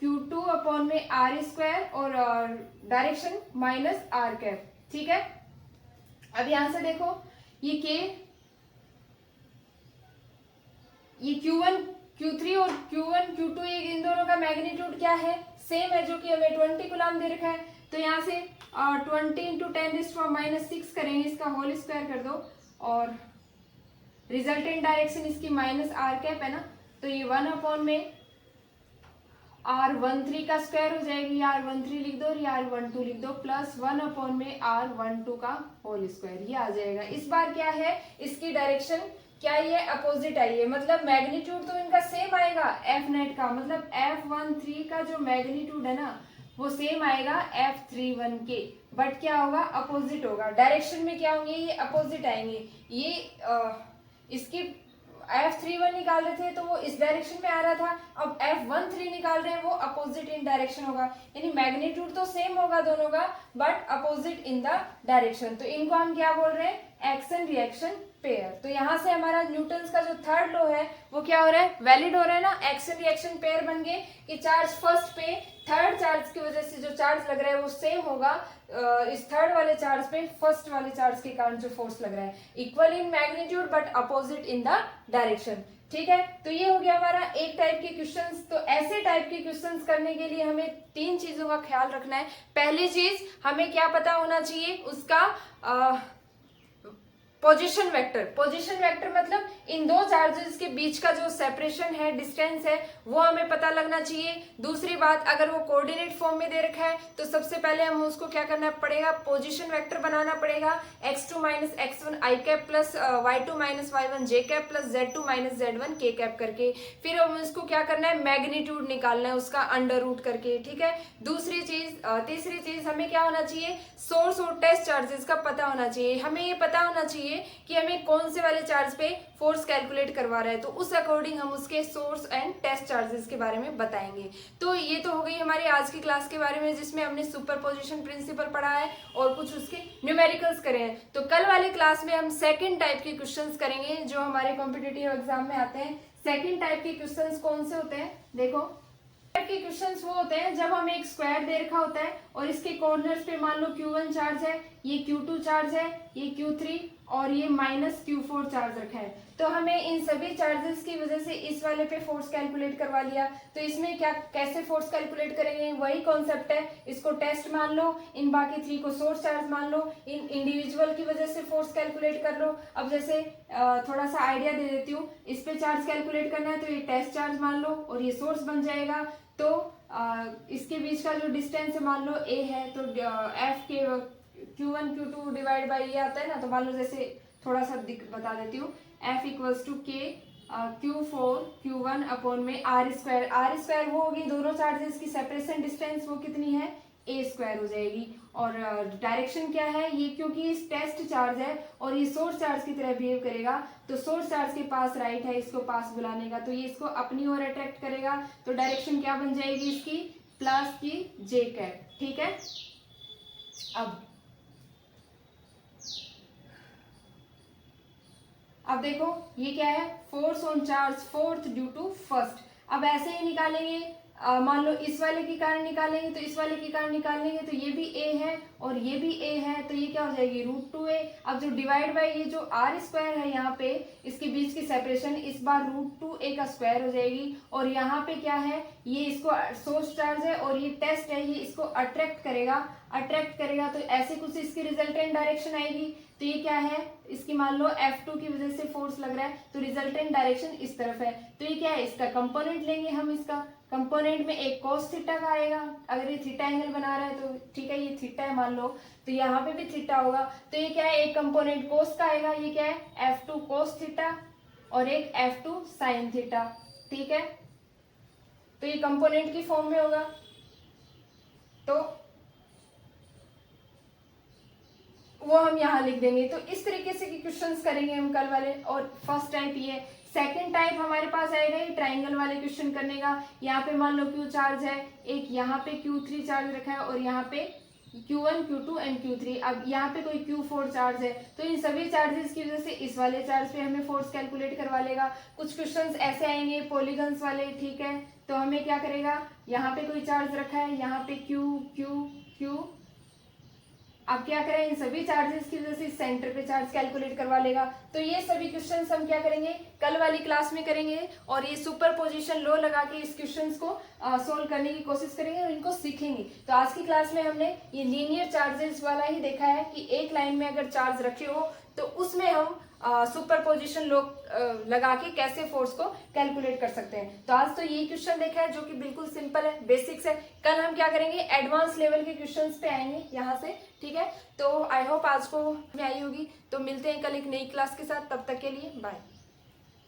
Q2 अपॉन में R स्क्वायर और डायरेक्शन माइनस आर कैप, ठीक है। अब यहां से देखो ये Q1 Q3 और Q1 Q2 ये इन दोनों का मैग्नीट्यूड क्या है, सेम है, जो कि हमें 20 कूलम दे रखा है। तो यहाँ से 20 इंटू 10⁻6 करेंगे, इसका होल स्क्वायर कर दो, और रिजल्टेंट डायरेक्शन इसकी माइनस आर कैप है ना, तो ये 1 अपॉन में R13 का स्क्वायर हो जाएगी, R13 लिख दो और R12 लिख दो, प्लस 1 अपॉन में R12 का होल स्क्वायर, ये आ जाएगा। इस बार क्या है, इसकी डायरेक्शन क्या ये अपोजिट आई है, मतलब मैग्नीट्यूड तो इनका सेम आएगा, F नेट का मतलब F13 का जो मैग्नीट्यूड है ना वो सेम आएगा F31 के, बट क्या होगा, अपोजिट होगा। डायरेक्शन में क्या होंगे, ये अपोजिट आएंगे। ये इसकी F31 निकाल रहे थे तो वो इस डायरेक्शन में आ रहा था, अब F13 निकाल रहे हैं वो अपोजिट इन डायरेक्शन होगा, यानी मैग्नीट्यूड तो सेम होगा दोनों का but opposite in the direction. तो इनको हम क्या बोल रहे हैं, एक्शन रिएक्शन पेयर। तो यहाँ से हमारा न्यूटन्स का जो थर्ड लॉ है वो क्या हो रहा है, वैलिड हो रहा है ना, एक्शन रिएक्शन पेयर बन गए कि चार्ज फर्स्ट पे थर्ड चार्ज की वजह से जो चार्ज लग रहा है वो सेम होगा इस थर्ड वाले चार्ज पे फर्स्ट वाले चार्ज के कारण जो फोर्स लग रहा है, equal in magnitude but opposite in the direction, ठीक है। तो ये हो गया हमारा एक टाइप के क्वेश्चंस। तो ऐसे टाइप के क्वेश्चंस करने के लिए हमें 3 चीजों का ख्याल रखना है। पहली चीज, हमें क्या पता होना चाहिए, उसका पोजीशन वेक्टर मतलब इन दो चार्जेस के बीच का जो सेपरेशन है, डिस्टेंस है, वो हमें पता लगना चाहिए। दूसरी बात, अगर वो कोऑर्डिनेट फॉर्म में दे रखा है तो सबसे पहले हम उसको क्या करना पड़ेगा, पोजीशन वेक्टर बनाना पड़ेगा, x2 minus x1 i cap plus y2 minus y1 j cap plus z2 minus z1 k cap करके, फिर हम उसको क्या करना है, मैग्नीट्यूड निकालना है उसका अंडर रूट करके, ठीक है। तीसरी चीज हमें क्या होना चाहिए, सोर्स और टेस्ट चार्जेस का पता होना चाहिए। हमें ये पता होना चाहिए कि हमें कौन से वाले चार्ज पे फोर्स कैलकुलेट करवा रहा है, तो उस अकॉर्डिंग हम उसके सोर्स एंड टेस्ट चार्जेस के बारे में बताएंगे। तो ये तो हो गई हमारी आज की क्लास के बारे में, जिसमें हमने सुपरपोजिशन प्रिंसिपल पढ़ा है और कुछ उसके न्यूमेरिकल्स करे हैं। तो कल वाले क्लास में हम सेकंड टाइप के क्वेश्चंस करेंगे जो हमारे कॉम्पिटिटिव एग्जाम में आते हैं। सेकंड टाइप के क्वेश्चंस कौन से होते हैं, देखो टाइप के क्वेश्चंस वो होते हैं जब हमें एक स्क्वायर दे रखा होता है और इसके कॉर्नर्स पे मान लो Q1 चार्ज है, ये Q2 चार्ज है, ये Q3 और ये -Q4 चार्ज रखा है। तो हमें इन सभी चार्जेस की वजह से इस वाले पे फोर्स कैलकुलेट करवा लिया। तो इसमें क्या कैसे फोर्स कैलकुलेट करेंगे, वही कॉन्सेप्ट है। इसको टेस्ट मान लो, इन बाकी 3 को सोर्स चार्ज मान लो, इन इंडिविजुअल की वजह से फोर्स कैलकुलेट कर लो। अब जैसे थोड़ा सा आइडिया दे देती हूँ, इस पे चार्ज कैलकुलेट करना है तो ये टेस्ट चार्ज मान लो और ये सोर्स बन जाएगा। तो इसके बीच का जो डिस्टेंस है मान लो a है, तो F के Q1 Q2 डिवाइड बाई ये आता है ना, तो मान लो जैसे थोड़ा सा बता देती हूँ, F equals to K Q4 Q1 upon में R स्क्वायर वो होगी, दोनों चार्जेस की सेपरेशन डिस्टेंस वो कितनी है, a स्क्वायर हो जाएगी। और डायरेक्शन क्या है, ये क्योंकि इस टेस्ट चार्ज है और ये सोर्स चार्ज की तरह बिहेव करेगा, तो सोर्स चार्ज के पास राइट है इसको पास बुलाने का, तो ये इसको अपनी ओर अट्रैक्ट करेगा। तो डायरेक्शन क्या बन जाएगी इसकी, प्लस की j कैप। ठीक है, अब देखो ये क्या है, force on charge fourth due to first. अब ऐसे ही निकालेंगे, मान लो इस वाले के कारण निकालेंगे तो इस वाले के कारण निकालेंगे, तो ये भी a है और ये भी a है, तो ये क्या हो जाएगी √2a। अब जो डिवाइड बाय ये जो r स्क्वायर है यहाँ पे, इसके बीच की सेपरेशन इस बार √2a का स्क्वायर हो जाएगी। और यहाँ पे क्या है, ये इसको सोर्स चार्ज है और ये टेस्ट है, ये इसको अट्रैक्ट करेगा, तो ऐसे कुछ इसकी रिजल्टेंट डायरेक्शन आएगी। तो ये क्या है, इसकी मान लो F2 की वजह से फोर्स लग रहा है, तो रिजल्टेंट डायरेक्शन इस तरफ है। तो ये क्या है, इसका कंपोनेंट लेंगे हम, इसका कंपोनेंट में एक cos थीटा का आएगा, अगर ये थीटा एंगल बना रहा है तो ठीक है, ये थीटा है मान लो, तो यहाँ पे भी थीटा होगा। तो ये क्या है, एक कंपोनेंट cos का आएगा, ये क्या है F2 cos थीटा और एक F2 sin थीटा। ठीक है, तो ये कंपोनेंट की फॉर्म में होगा। तो वो हम यहाँ लिख देंगे। तो इस तरीके से क्वेश्चंस करेंगे हम कल वाले। और फर्स्ट टाइप ये, सेकंड टाइप हमारे पास आएगा ये ट्राइंगल वाले क्वेश्चन करने का। यहाँ पे मान लो Q चार्ज है, एक यहाँ पे Q3 चार्ज रखा है और यहाँ पे Q1 Q2 एंड Q3। अब यहाँ पे कोई Q4 चार्ज है, तो इन सभी चार्जेस की वजह से इस वाले चार्ज पे हमें फोर्स कैलकुलेट करवा लेगा। कुछ क्वेश्चंस ऐसे आएंगे पॉलीगन्स वाले, ठीक है, तो हमें क्या करेगा, यहाँ पे कोई चार्ज रखा है, यहाँ पे Q Q Q, अब क्या करें, इन सभी चार्जेस की वजह से सेंटर पे चार्ज कैलकुलेट करवा लेगा। तो ये सभी क्वेश्चंस हम क्या करेंगे, कल वाली क्लास में करेंगे और ये सुपरपोजिशन लॉ लगा के इस क्वेश्चंस को सोल्व करने की कोशिश करेंगे और इनको सीखेंगे। तो आज की क्लास में हमने ये लीनियर चार्जेस वाला ही देखा है कि एक लाइन में अगर चार्ज रखे हो तो उसमें हम सुपरपोजिशन लॉ लगा के कैसे फोर्स को कैलकुलेट कर सकते हैं। तो आज तो ये क्वेश्चन देखा है जो कि बिल्कुल सिंपल है, बेसिक्स है। कल हम क्या करेंगे, एडवांस लेवल के क्वेश्चंस पे आएंगे यहाँ से। ठीक है, तो आई होप आज को में आई होगी। तो मिलते हैं कल एक नई क्लास के साथ, तब तक के लिए बाय।